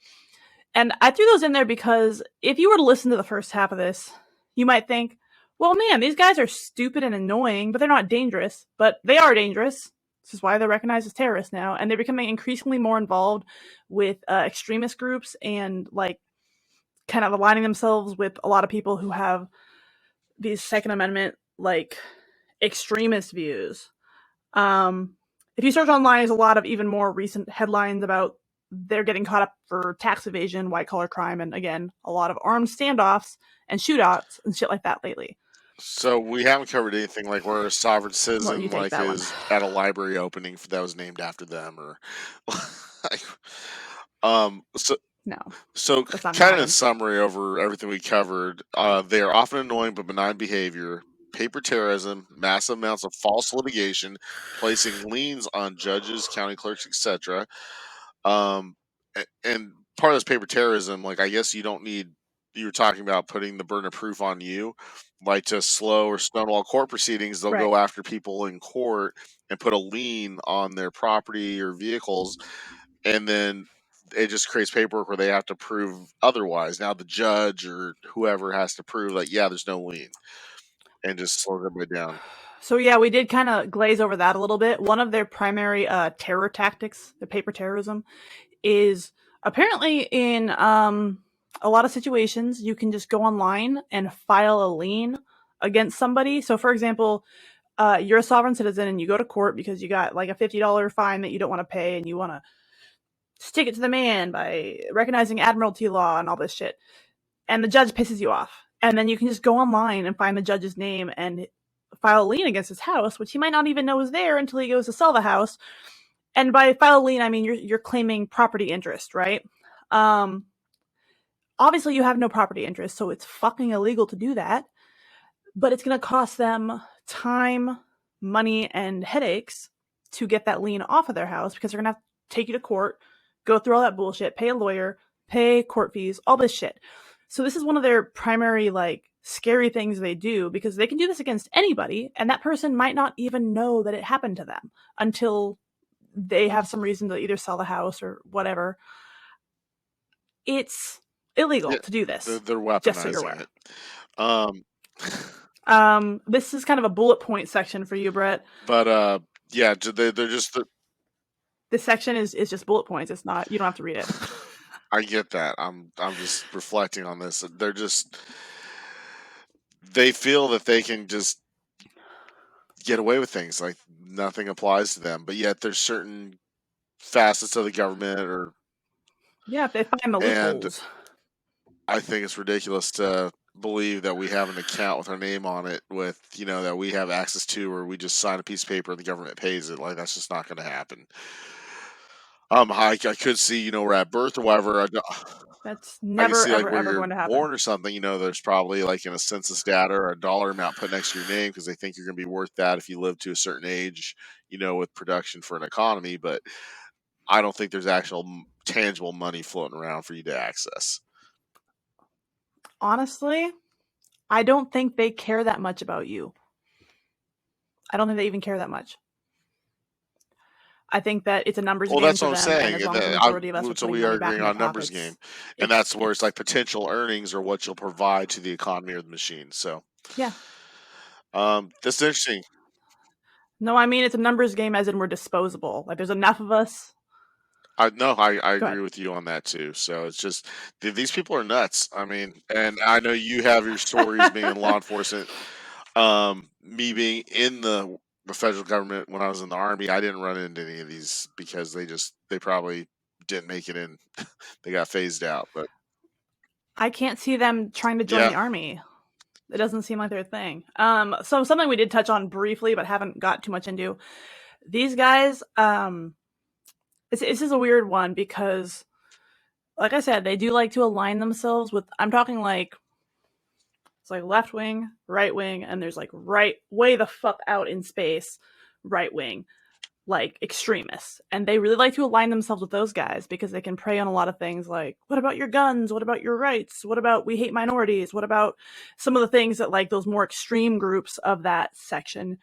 And I threw those in there because if you were to listen to the first half of this, you might think, well, man, these guys are stupid and annoying, but they're not dangerous. But they are dangerous. This is why they're recognized as terrorists now. And they're becoming increasingly more involved with extremist groups and like kind of aligning themselves with a lot of people who have these Second Amendment like extremist views. If you search online, there's a lot of even more recent headlines about they're getting caught up for tax evasion, white collar crime, and again, a lot of armed standoffs and shootouts and shit like that lately. So we haven't covered anything like where a sovereign Well, you citizen take like that one. is at a library opening that was named after them, or like, so No, so that's not gonna kind of in happen. summary over everything we covered, they are often annoying but benign behavior, paper terrorism, massive amounts of false litigation, placing liens on judges, county clerks, etc. And part of this paper terrorism, like I guess you don't need. You were talking about putting the burden of proof on you, like to slow or stonewall court proceedings. They'll Right. go after people in court and put a lien on their property or vehicles, and then it just creates paperwork where they have to prove otherwise. Now the judge or whoever has to prove like, yeah, there's no lien, and just slows everybody down. So yeah, we did kind of glaze over that a little bit. One of their primary terror tactics, the paper terrorism, is apparently in a lot of situations you can just go online and file a lien against somebody. So for example, you're a sovereign citizen and you go to court because you got like a $50 fine that you don't want to pay and you want to stick it to the man by recognizing admiralty law and all this shit. And the judge pisses you off. And then you can just go online and find the judge's name and file a lien against his house, which he might not even know is there until he goes to sell the house. And by file a lien, I mean you're claiming property interest, right? Obviously, you have no property interest, so it's fucking illegal to do that. But it's going to cost them time, money, and headaches to get that lien off of their house because they're going to have to take you to court, go through all that bullshit, pay a lawyer, pay court fees, all this shit. So this is one of their primary, like, scary things they do because they can do this against anybody, and that person might not even know that it happened to them until they have some reason to either sell the house or whatever. It's illegal Yeah, to do this, they're just so you're weaponizing aware. it. This is kind of a bullet point section for you, Brett. But yeah, they're just. This section is just bullet points. It's not, you don't have to read it. I get that. I'm just reflecting on this. They're just they feel that they can just get away with things like nothing applies to them, but yet there's certain facets of the government or Yeah, if they find the and loopholes. I think it's ridiculous to believe that we have an account with our name on it with, that we have access to, or we just sign a piece of paper and the government pays it. Like that's just not going to happen. I could see, we're at birth or whatever. That's I can never, see like ever, where ever you're going to happen. born or something, there's probably like in a census data or a dollar amount put next to your name because they think you're going to be worth that if you live to a certain age, with production for an economy. But I don't think there's actual tangible money floating around for you to access. Honestly, I don't think they care that much about you. I don't think they even care that much. I think that it's a numbers Well, game that's for what I'm them, and as saying. long as the majority of us are So putting we are money back agreeing in their on a numbers game, pockets, and that's where it's it's like potential earnings or what you'll provide to the economy or the machine. So, yeah. that's interesting. No, I mean it's a numbers game as in we're disposable. Like there's enough of us. I Go agree ahead. with you on that too. So it's just these people are nuts. I mean, and I know you have your stories being in law enforcement. Me being in the federal government when I was in the army, I didn't run into any of these because they probably didn't make it in. They got phased out. But I can't see them trying to join yeah, the army. It doesn't seem like their thing. So something we did touch on briefly, but haven't got too much into. These guys, this is a weird one because, like I said, they do like to align themselves with. I'm talking like it's like left wing, right wing, and there's like right way the fuck out in space, right wing. like extremists, and they really like to align themselves with those guys because they can prey on a lot of things like, what about your guns, what about your rights, what about we hate minorities, what about some of the things that like those more extreme groups of that section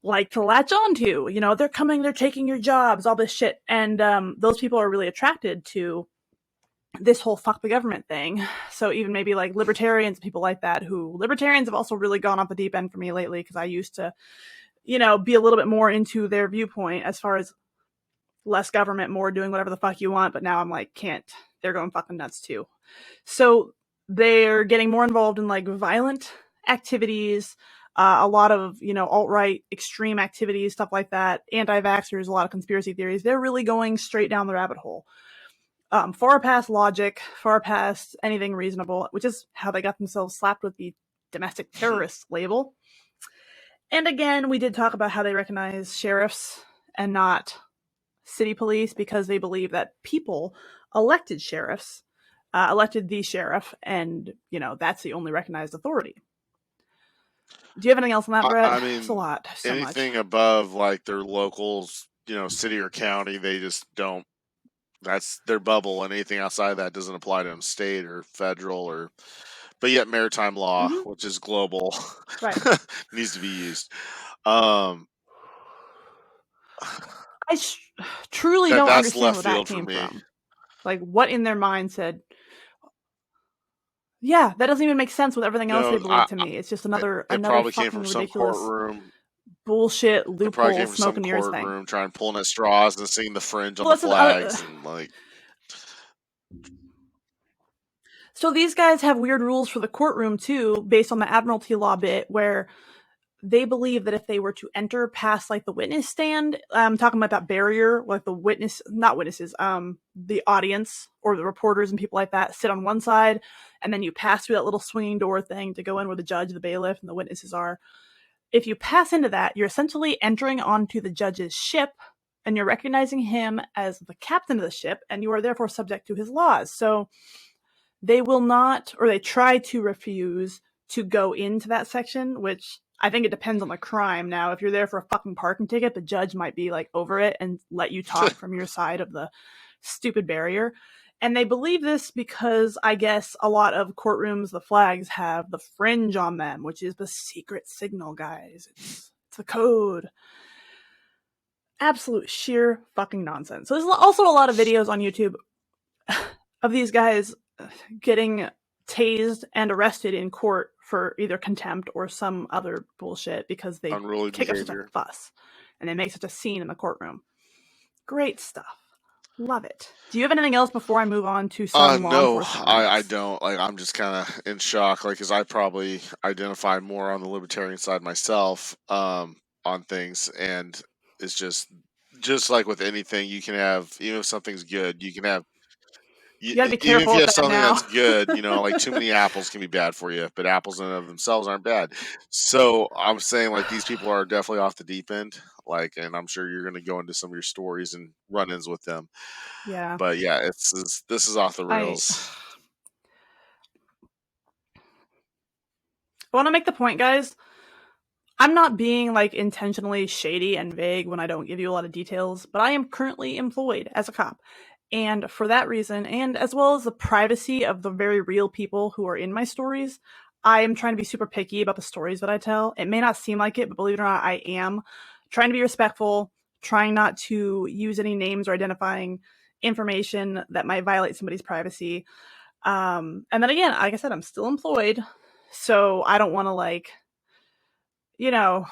like to latch onto. You know, they're coming, they're taking your jobs, all this shit. And those people are really attracted to this whole fuck the government thing. So even maybe like libertarians, people like that, who libertarians have also really gone off the deep end for me lately, because I used to, you know, be a little bit more into their viewpoint as far as less government, more doing whatever the fuck you want. But now I'm like, can't. They're going fucking nuts too. So they're getting more involved in like violent activities, a lot of, you know, alt-right extreme activities, stuff like that, anti-vaxxers, a lot of conspiracy theories. They're really going straight down the rabbit hole. Far past logic, far past anything reasonable, which is how they got themselves slapped with the domestic terrorist label. And again, we did talk about how they recognize sheriffs and not city police because they believe that people elected sheriffs, elected the sheriff, and, you know, that's the only recognized authority. Do you have anything else on that, Brett? I mean, it's a lot. So anything much. above like their locals, you know, city or county, they just don't. That's their bubble, and anything outside of that doesn't apply to them, state or federal or. But yet, maritime law, which is global, Right. needs to be used. I truly don't that's understand left where that field for came me. from. Like, what in their mind said, yeah, that doesn't even make sense with everything else they believe to me. It's just another probably came fucking from some ridiculous courtroom. bullshit It probably came loophole from smoke some and mirrors thing. courtroom trying pulling at straws and seeing the fringe on Well, the flags and like. So these guys have weird rules for the courtroom too, based on the admiralty law bit, where they believe that if they were to enter past like the witness stand, I'm talking about that barrier, like the witness, not witnesses, the audience or the reporters and people like that sit on one side, and then you pass through that little swinging door thing to go in where the judge, the bailiff, and the witnesses are. If you pass into that, you're essentially entering onto the judge's ship, and you're recognizing him as the captain of the ship, and you are therefore subject to his laws. So they will not, or they try to refuse to go into that section, which I think it depends on the crime. Now, if you're there for a fucking parking ticket, the judge might be like over it and let you talk from your side of the stupid barrier. And they believe this because I guess a lot of courtrooms, the flags have the fringe on them, which is the secret signal, guys. It's the code. Absolute sheer fucking nonsense. So there's also a lot of videos on YouTube of these guys getting tased and arrested in court for either contempt or some other bullshit because they Unruly kick up such a behavior. fuss and they make such a scene in the courtroom. Great stuff. Love it. Do you have anything else before I move on to some law No, enforcement I rights? don't. Like, I'm just kind of in shock, like, because I probably identify more on the libertarian side myself, on things, and it's just like with anything, you can have, even if something's good, you can have, You gotta be even if careful you with have that something now. that's good, you know, like too many apples can be bad for you, but apples in and of themselves aren't bad. So I'm saying, like, these people are definitely off the deep end, like, and I'm sure you're going to go into some of your stories and run-ins with them. Yeah. But yeah, this is off the I rails. want to make the point, guys. I'm not being like intentionally shady and vague when I don't give you a lot of details, but I am currently employed as a cop. And for that reason, and as well as the privacy of the very real people who are in my stories, I am trying to be super picky about the stories that I tell. It may not seem like it, but believe it or not, I am trying to be respectful, trying not to use any names or identifying information that might violate somebody's privacy. And then again, like I said, I'm still employed, so I don't want to like, you know,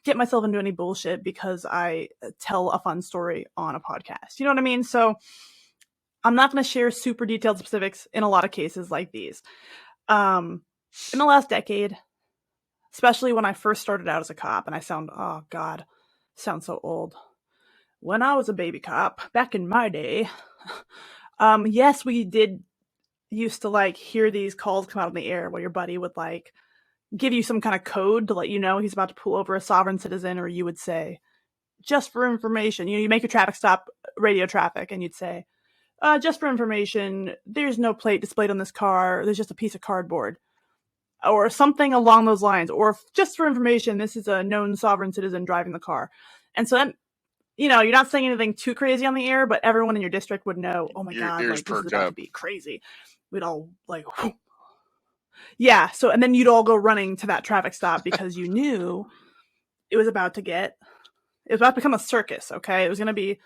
get myself into any bullshit because I tell a fun story on a podcast. You know what I mean? So I'm not going to share super detailed specifics in a lot of cases like these. In the last decade, especially when I first started out as a cop, and I sound, oh God, sound so old. When I was a baby cop, back in my day, yes, we did used to like hear these calls come out in the air where your buddy would like give you some kind of code to let you know he's about to pull over a sovereign citizen, or you would say, just for information, you make your traffic stop, radio traffic, and you'd say, just for information, there's no plate displayed on this car, there's just a piece of cardboard, or something along those lines, or just for information, this is a known sovereign citizen driving the car. And so that you're not saying anything too crazy on the air, but everyone in your district would know, oh my Your God, ears like this is perk about to up. be crazy. We'd all like, whew. Yeah. So, and then you'd all go running to that traffic stop because you knew it was about to become a circus. Okay. It was going to be,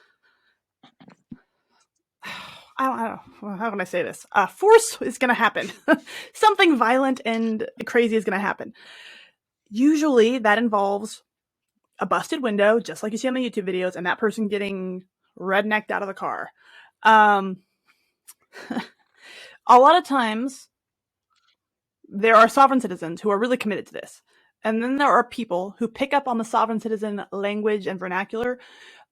I don't know. How can I say this? Force is going to happen. Something violent and crazy is going to happen. Usually that involves a busted window, just like you see on the YouTube videos, and that person getting rednecked out of the car. A lot of times, there are sovereign citizens who are really committed to this. And then there are people who pick up on the sovereign citizen language and vernacular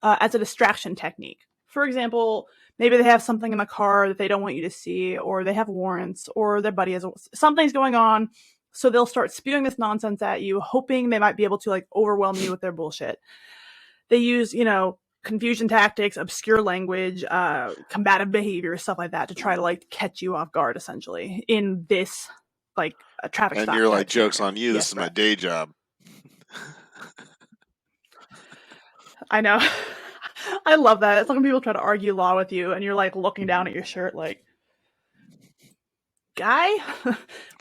as a distraction technique. For example, maybe they have something in the car that they don't want you to see, or they have warrants, or their buddy has something's going on. So they'll start spewing this nonsense at you, hoping they might be able to like overwhelm you with their bullshit. They use, confusion tactics, obscure language, combative behavior, stuff like that to try to like catch you off guard, essentially, in this like a traffic stop. And you're like, joke's on you. This is my day job. I know. I love that. It's like when people try to argue law with you and you're like looking down at your shirt like, guy?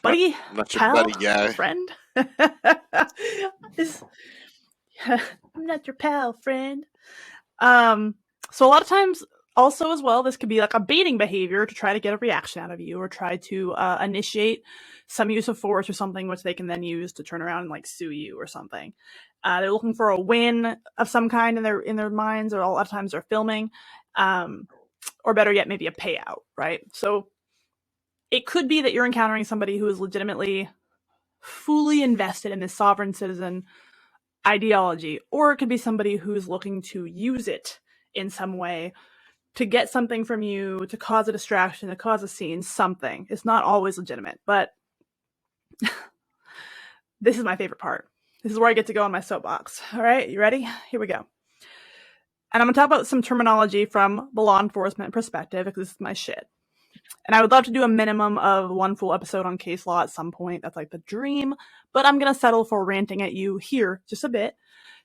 Buddy? Not your pal? buddy guy. Friend? I'm not your pal, friend. So a lot of times also as well, this could be like a baiting behavior to try to get a reaction out of you or try to initiate some use of force or something, which they can then use to turn around and like sue you or something. They're looking for a win of some kind in their minds, or a lot of times they're filming, or better yet, maybe a payout, right? So it could be that you're encountering somebody who is legitimately fully invested in this sovereign citizen ideology, or it could be somebody who's looking to use it in some way to get something from you, to cause a distraction, to cause a scene, something. It's not always legitimate, but this is my favorite part. This is where I get to go on my soapbox. All right, you ready? Here we go. And I'm going to talk about some terminology from the law enforcement perspective, because this is my shit. And I would love to do a minimum of one full episode on case law at some point. That's like the dream. But I'm going to settle for ranting at you here just a bit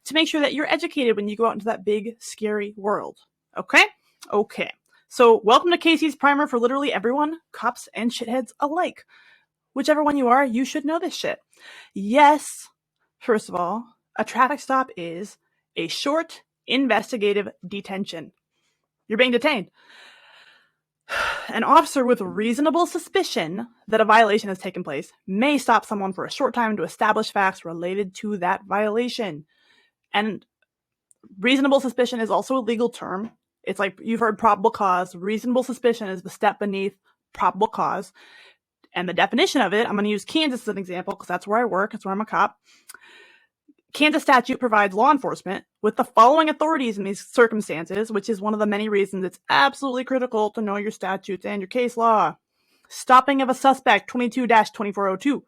to make sure that you're educated when you go out into that big, scary world. Okay? Okay. So welcome to Casey's primer for literally everyone, cops and shitheads alike. Whichever one you are, you should know this shit. Yes, first of all, a traffic stop is a short, investigative detention. You're being detained. An officer with reasonable suspicion that a violation has taken place may stop someone for a short time to establish facts related to that violation. And reasonable suspicion is also a legal term. It's like you've heard probable cause. Reasonable suspicion is the step beneath probable cause. And the definition of it, I'm going to use Kansas as an example because that's where I work. That's where I'm a cop. Kansas statute provides law enforcement with the following authorities in these circumstances, which is one of the many reasons it's absolutely critical to know your statutes and your case law. Stopping of a suspect, 22-2402.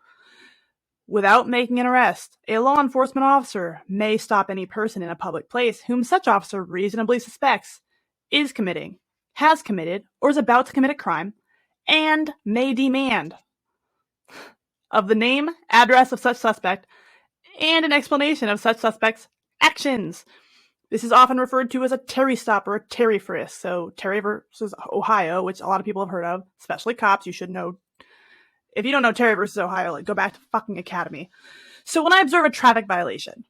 Without making an arrest, a law enforcement officer may stop any person in a public place whom such officer reasonably suspects is committing, has committed, or is about to commit a crime, and may demand of the name, address of such suspect, and an explanation of such suspect's actions. This is often referred to as a Terry stop or a Terry frisk. So Terry versus Ohio, which a lot of people have heard of, especially cops. You should know. If you don't know Terry versus Ohio, like go back to fucking academy. So when I observe a traffic violation,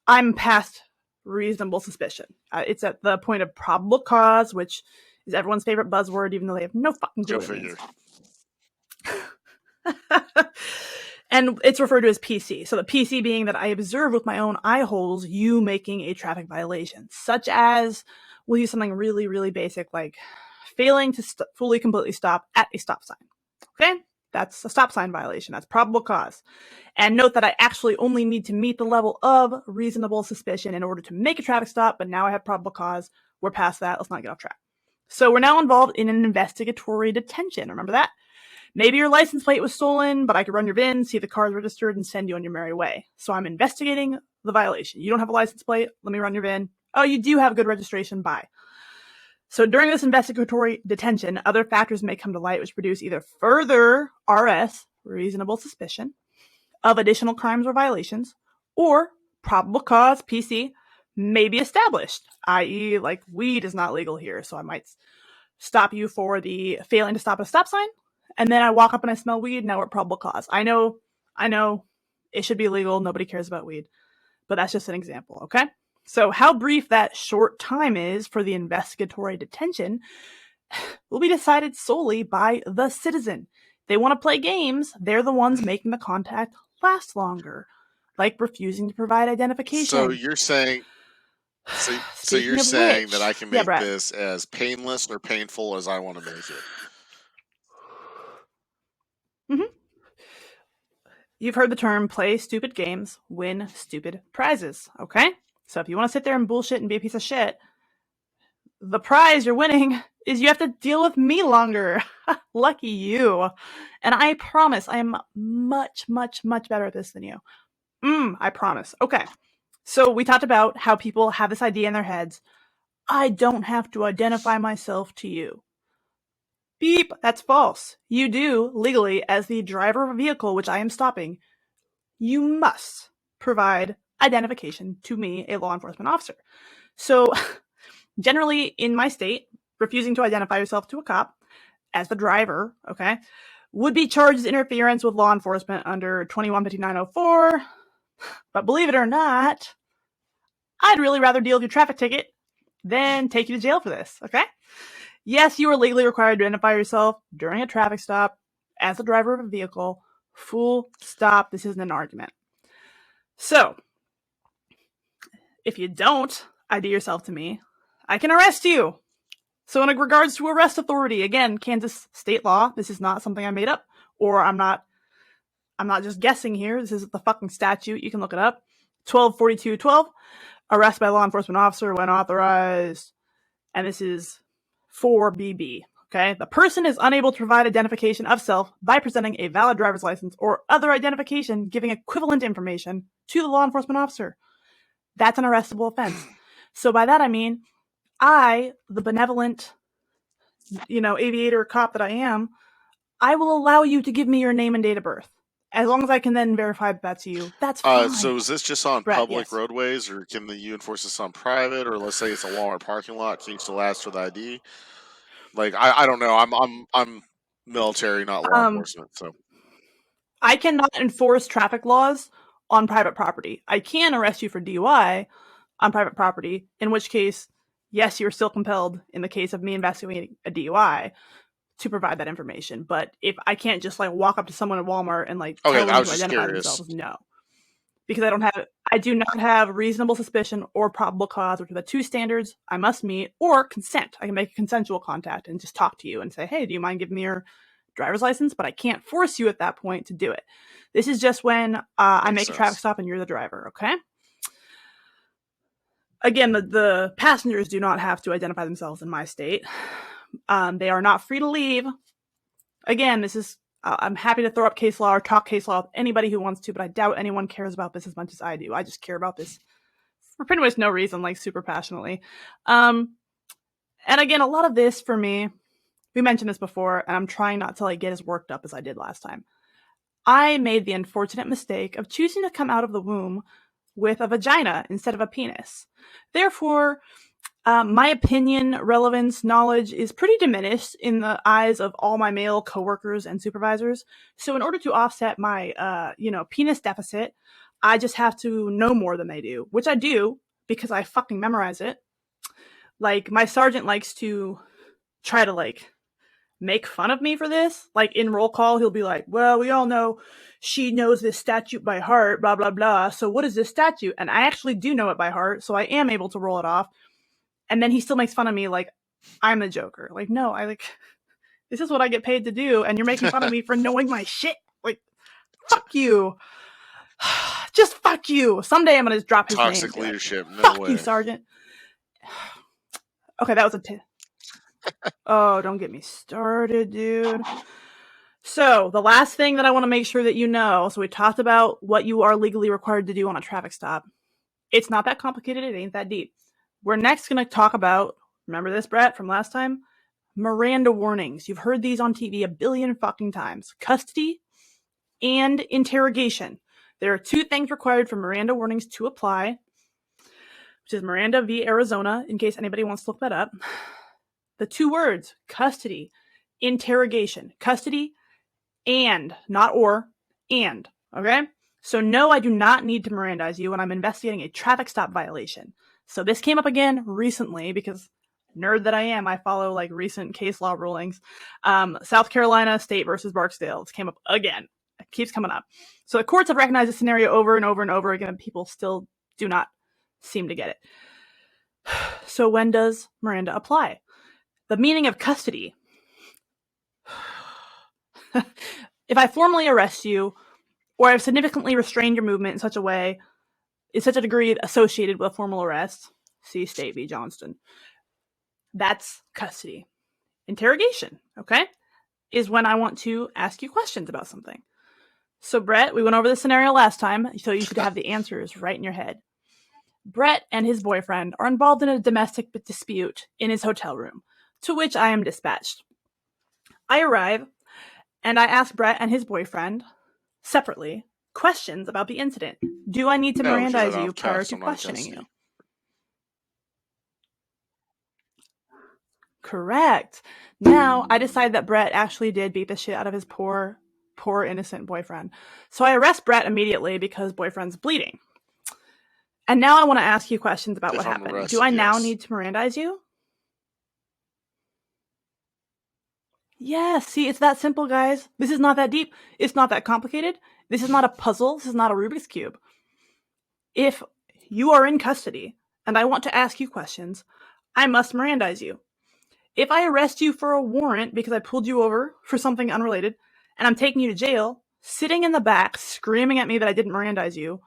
I'm past reasonable suspicion. It's at the point of probable cause, which is everyone's favorite buzzword, even though they have no fucking clue what it means. And it's referred to as PC. So the PC being that I observe with my own eye holes you making a traffic violation, such as we'll use something really, really basic like failing to fully, completely stop at a stop sign. Okay? That's a stop sign violation. That's probable cause. And note that I actually only need to meet the level of reasonable suspicion in order to make a traffic stop, but now I have probable cause. We're past that. Let's not get off track. So we're now involved in an investigatory detention. Remember that? Maybe your license plate was stolen, but I could run your VIN, see the car's registered, and send you on your merry way. So I'm investigating the violation. You don't have a license plate. Let me run your VIN. Oh, you do have good registration. Bye. So during this investigatory detention, other factors may come to light which produce either further RS, reasonable suspicion, of additional crimes or violations, or probable cause, PC, may be established, i.e. like weed is not legal here, so I might stop you for the failing to stop at a stop sign, and then I walk up and I smell weed, now we're at probable cause. I know, it should be legal, nobody cares about weed, but that's just an example, okay? So how brief that short time is for the investigatory detention will be decided solely by the citizen. They want to play games, they're the ones making the contact last longer, like refusing to provide identification. So you're saying, that I can make this as painless or painful as I want to make it. Mm-hmm. You've heard the term play stupid games, win stupid prizes, okay? So if you want to sit there and bullshit and be a piece of shit, the prize you're winning is you have to deal with me longer. Lucky you. And I promise I am much, much, much better at this than you. I promise. Okay. So we talked about how people have this idea in their heads. I don't have to identify myself to you. Beep. That's false. You do, legally, as the driver of a vehicle which I am stopping, you must provide identification to me, a law enforcement officer. So generally in my state, refusing to identify yourself to a cop as the driver, okay, would be charged as interference with law enforcement under 215904. But believe it or not, I'd really rather deal with your traffic ticket than take you to jail for this, okay? Yes, you are legally required to identify yourself during a traffic stop as the driver of a vehicle. Full stop. This isn't an argument. So, if you don't ID yourself to me, I can arrest you. So in regards to arrest authority, again, Kansas state law, this is not something I made up, or I'm not just guessing here. This is the fucking statute. You can look it up. 1242.12, arrest by law enforcement officer when authorized. And this is 4BB. Okay. The person is unable to provide identification of self by presenting a valid driver's license or other identification giving equivalent information to the law enforcement officer. That's an arrestable offense. So by that I mean, I, the benevolent, aviator cop that I am, I will allow you to give me your name and date of birth. As long as I can then verify that that's you, that's fine. So is this just on public roadways, or can you enforce this on private, or let's say it's a Walmart parking lot, can you still ask for the ID? Like, I don't know. I'm military, not law enforcement, so I cannot enforce traffic laws on private property. I can arrest you for DUI on private property, in which case, yes, you're still compelled, in the case of me investigating a DUI, to provide that information. But if I can't just walk up to someone at Walmart and tell them to identify themselves, no. Because I do not have reasonable suspicion or probable cause, which are the two standards I must meet, or consent. I can make a consensual contact and just talk to you and say, hey, do you mind giving me your driver's license? But I can't force you at that point to do it. This is just when I make a traffic stop and you're the driver, okay? Again, the passengers do not have to identify themselves in my state. They are not free to leave. Again, this is I'm happy to throw up case law or talk case law with anybody who wants to, but I doubt anyone cares about this as much as I do. I just care about this for pretty much no reason, super passionately. And again, a lot of this for me, we mentioned this before, and I'm trying not to get as worked up as I did last time. I made the unfortunate mistake of choosing to come out of the womb with a vagina instead of a penis. Therefore, my opinion, relevance, knowledge is pretty diminished in the eyes of all my male coworkers and supervisors. So in order to offset my, penis deficit, I just have to know more than they do, which I do because I fucking memorize it. My sergeant likes to try to make fun of me for this. In roll call, he'll be like, well, we all know she knows this statute by heart, blah, blah, blah. So what is this statute? And I actually do know it by heart, so I am able to roll it off. And then he still makes fun of me I'm the Joker. No, this is what I get paid to do, and you're making fun of me for knowing my shit. Fuck you. Just fuck you. Someday I'm going to just drop his name. Toxic leadership. No fuck way. You, Sergeant. Okay, that was oh, don't get me started, dude. So, the last thing that I want to make sure that you know, so we talked about what you are legally required to do on a traffic stop. It's not that complicated. It ain't that deep. We're next going to talk about, remember this, Bret, from last time? Miranda warnings. You've heard these on TV a billion fucking times. Custody and interrogation. There are two things required for Miranda warnings to apply. which is Miranda v. Arizona, in case anybody wants to look that up. The two words, custody, interrogation, custody, and, not or, and, okay? So no, I do not need to Mirandize you when I'm investigating a traffic stop violation. So this came up again recently because, nerd that I am, I follow like recent case law rulings. South Carolina State versus Barksdale. This came up again. It keeps coming up. So the courts have recognized this scenario over and over and over again, and people still do not seem to get it. So when does Miranda apply? The meaning of custody. If I formally arrest you, or I've significantly restrained your movement in such a way, in such a degree associated with a formal arrest, see State v. Johnston, that's custody. Interrogation, okay, is when I want to ask you questions about something. So Bret, we went over this scenario last time, so you should have the answers right in your head. Bret and his boyfriend are involved in a domestic dispute in his hotel room, to which I am dispatched. I arrive, and I ask Bret and his boyfriend, separately, questions about the incident. Do I need to Mirandize you prior to questioning you? Correct. Now, I decide that Bret actually did beat the shit out of his poor innocent boyfriend. So I arrest Bret immediately because boyfriend's bleeding. And now I want to ask you questions about what happened. Do I now need to Mirandize you? Yes. See, it's that simple, guys. This is not that deep. It's not that complicated. This is not a puzzle. This is not a Rubik's Cube. If you are in custody and I want to ask you questions, I must Mirandize you. If I arrest you for a warrant because I pulled you over for something unrelated and I'm taking you to jail, sitting in the back screaming at me that I didn't Mirandize you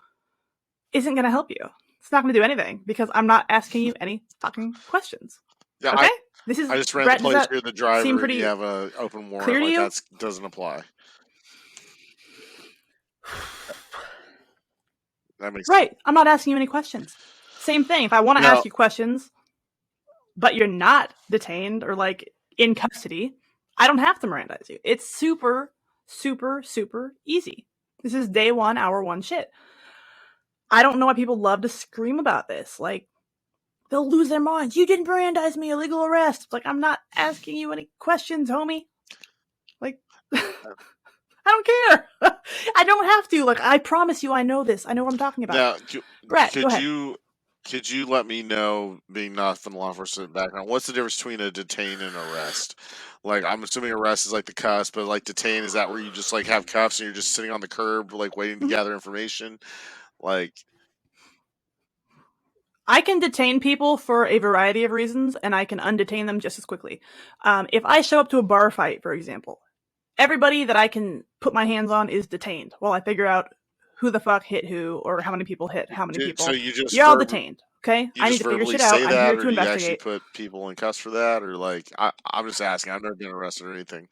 isn't going to help you. It's not going to do anything because I'm not asking you any fucking questions. Yeah, okay? I just ran the place here, the driver, and you have an open warrant. Clear to like you? That doesn't apply. That makes right. Sense. I'm not asking you any questions. Same thing. If I want to ask you questions, but you're not detained or like in custody, I don't have to Mirandize you. It's super, super, super easy. This is day one, hour one shit. I don't know why people love to scream about this. Like, they'll lose their minds. You didn't Mirandize me, illegal arrest. Like, I'm not asking you any questions, homie. Like, I don't care. I don't have to. Like, I promise you I know this. I know what I'm talking about. Now, Bret, go ahead. Could you let me know, being not from the law enforcement background, what's the difference between a detain and arrest? Like, I'm assuming arrest is like the cuffs, but like detain, is that where you just like have cuffs and you're just sitting on the curb, like waiting to gather information? Like, I can detain people for a variety of reasons, and I can undetain them just as quickly. If I show up to a bar fight, for example, everybody that I can put my hands on is detained while I figure out who the fuck hit who or how many people hit how many people. So you're all detained, okay? I need to figure shit out. I'm here to investigate. Do you actually put people in cuffs for that? Or like, I'm just asking. I've never been arrested or anything.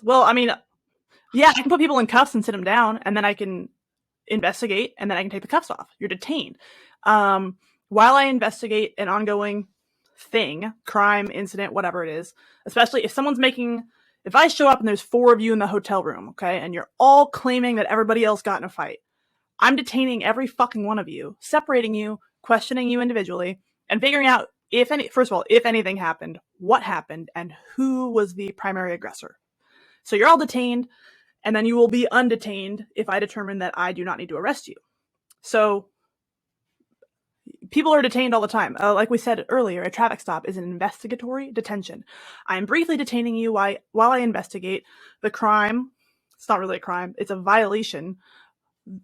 Well, I mean, yeah, I can put people in cuffs and sit them down, and then I can investigate, and then I can take the cuffs off. You're detained. While I investigate an ongoing thing, crime, incident, whatever it is, especially if someone's if I show up and there's 4 of you in the hotel room, okay, and you're all claiming that everybody else got in a fight, I'm detaining every fucking one of you, separating you, questioning you individually, and figuring out if anything happened, what happened, and who was the primary aggressor. So you're all detained, and then you will be undetained if I determine that I do not need to arrest you. So people are detained all the time. Like we said earlier, a traffic stop is an investigatory detention. I am briefly detaining you while I investigate the crime. It's not really a crime. It's a violation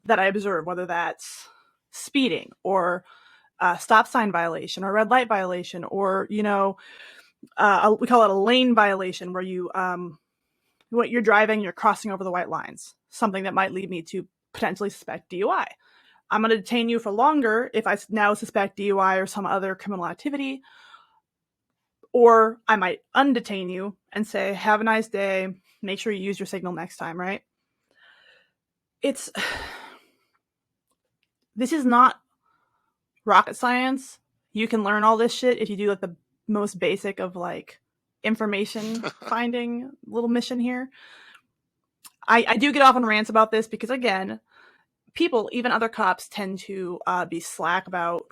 that I observe, whether that's speeding or a stop sign violation or red light violation, or, we call it a lane violation where you're driving, you're crossing over the white lines, something that might lead me to potentially suspect DUI. I'm going to detain you for longer if I now suspect DUI or some other criminal activity. Or I might undetain you and say, have a nice day. Make sure you use your signal next time, right? This is not rocket science. You can learn all this shit if you do like the most basic of like information finding little mission here. I do get off on rants about this because, again, people, even other cops, tend to be slack about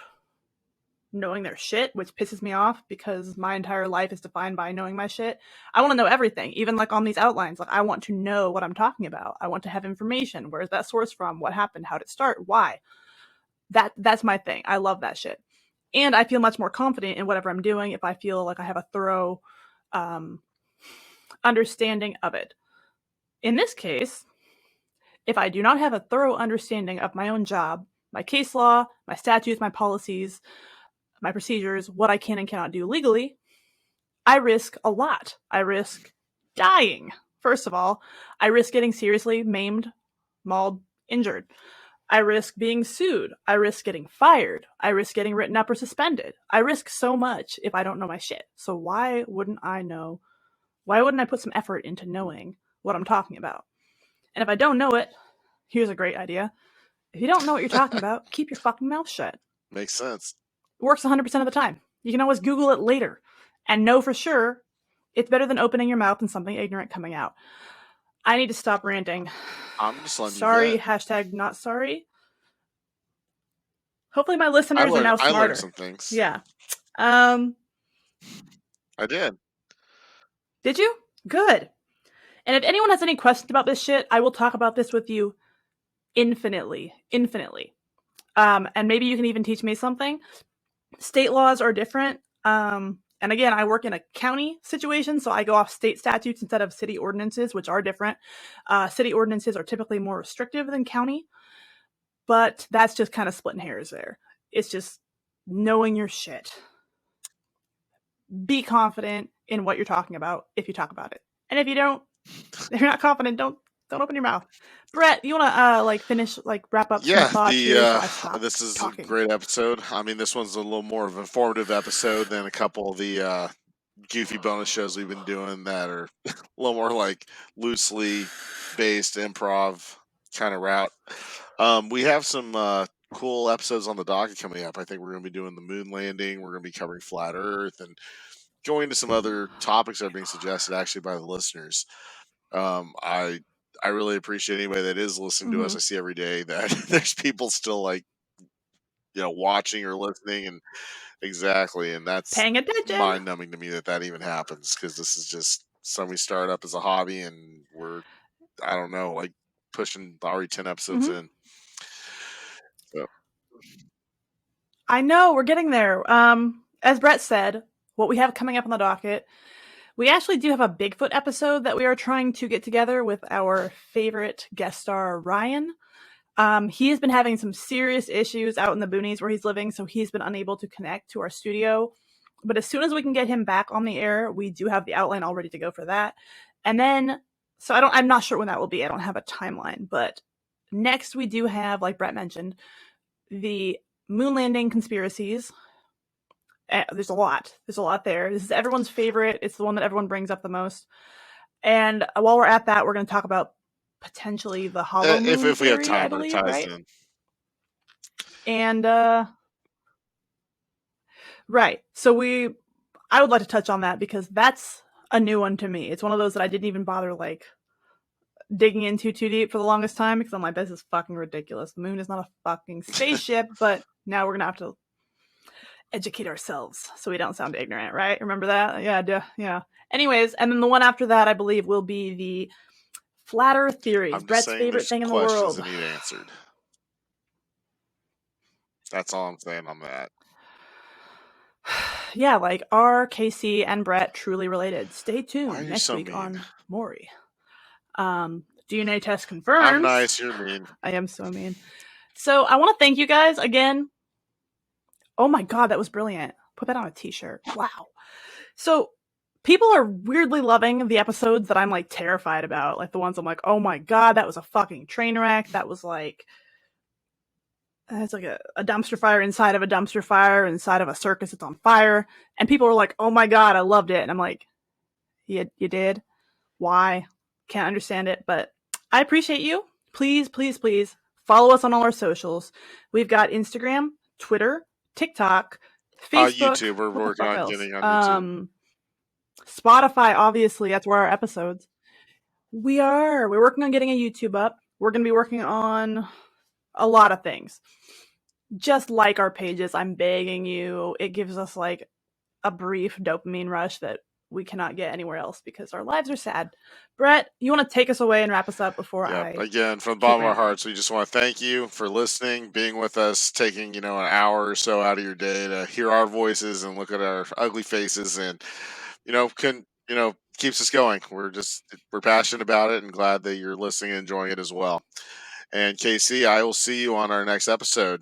knowing their shit, which pisses me off because my entire life is defined by knowing my shit. I want to know everything, even like on these outlines. Like I want to know what I'm talking about. I want to have information. Where's that source from? What happened? How did it start? Why? That's my thing. I love that shit. And I feel much more confident in whatever I'm doing if I feel like I have a thorough understanding of it. In this case, if I do not have a thorough understanding of my own job, my case law, my statutes, my policies, my procedures, what I can and cannot do legally, I risk a lot. I risk dying. First of all, I risk getting seriously maimed, mauled, injured. I risk being sued. I risk getting fired. I risk getting written up or suspended. I risk so much if I don't know my shit. So why wouldn't I know? Why wouldn't I put some effort into knowing what I'm talking about? And if I don't know it, here's a great idea. If you don't know what you're talking about, keep your fucking mouth shut. Makes sense. It works 100% of the time. You can always Google it later and know for sure it's better than opening your mouth and something ignorant coming out. I need to stop ranting. I'm just letting sorry, you hashtag not sorry. Hopefully my listeners are now smarter. I learned some things. Yeah. I did. Did you? Good. And if anyone has any questions about this shit, I will talk about this with you infinitely. And maybe you can even teach me something. State laws are different. And again, I work in a county situation, so I go off state statutes instead of city ordinances, which are different. City ordinances are typically more restrictive than county, but that's just kind of splitting hairs there. It's just knowing your shit. Be confident in what you're talking about if you talk about it. And if you don't, if you're not confident, don't open your mouth. Brett, you want to finish, wrap up some thoughts here? This is a great episode. I mean, this one's a little more of an informative episode than a couple of the goofy bonus shows we've been doing that are a little more like loosely based improv kind of route. We have some cool episodes on the docket coming up. I think we're going to be doing the moon landing. We're going to be covering flat Earth and going into some other topics that are being suggested actually by the listeners. I really appreciate anybody that is listening to us. I see every day that there's people still watching or listening, and exactly, and that's paying attention. Mind-numbing to me that even happens, because this is just something we started up as a hobby, and we're pushing already 10 episodes in. So I know we're getting there. As Brett said, what we have coming up on the docket. We actually do have a Bigfoot episode that we are trying to get together with our favorite guest star, Ryan. He has been having some serious issues out in the boonies where he's living, so he's been unable to connect to our studio. But as soon as we can get him back on the air, we do have the outline all ready to go for that. And then, so I'm not sure when that will be. I don't have a timeline. But next we do have, like Brett mentioned, the moon landing conspiracies. There's a lot there. This is everyone's favorite. It's the one that everyone brings up the most. And while we're at that, we're going to talk about potentially the hollow moon if we have theory, time, I believe, ties right? in. And right. So I would like to touch on that because that's a new one to me. It's one of those that I didn't even bother digging into too deep for the longest time because I'm like, this is fucking ridiculous. The moon is not a fucking spaceship, but now we're going to have to educate ourselves so we don't sound ignorant, right? Remember that? Yeah. Anyways, and then the one after that, I believe, will be the flat Earth theories. Brett's favorite thing in the world. Questions that need answered. That's all I'm saying on that. Yeah, are KC and Brett truly related? Stay tuned next week on Maury. DNA test confirmed. I'm nice, you're mean. I am so mean. So I want to thank you guys again. Oh my God, that was brilliant. Put that on a t-shirt. Wow. So people are weirdly loving the episodes that I'm terrified about. The ones I'm oh my God, that was a fucking train wreck. That was it's a dumpster fire inside of a dumpster fire inside of a circus. It's on fire. And people are oh my God, I loved it. And I'm you did? Why? Can't understand it. But I appreciate you. Please, please, please follow us on all our socials. We've got Instagram, Twitter, TikTok, Facebook, YouTube. We're working on getting on YouTube. Spotify, obviously, that's where our episodes. We're working on getting a YouTube up. We're going to be working on a lot of things. just like our pages. I'm begging you. It gives us like a brief dopamine rush that we cannot get anywhere else because our lives are sad. Bret, you want to take us away and wrap us up before Yeah. I Again, from the keep bottom of our rambling? hearts, we just want to thank you for listening, being with us, taking, an hour or so out of your day to hear our voices and look at our ugly faces and, keeps us going. We're passionate about it and glad that you're listening and enjoying it as well. And KC, I will see you on our next episode.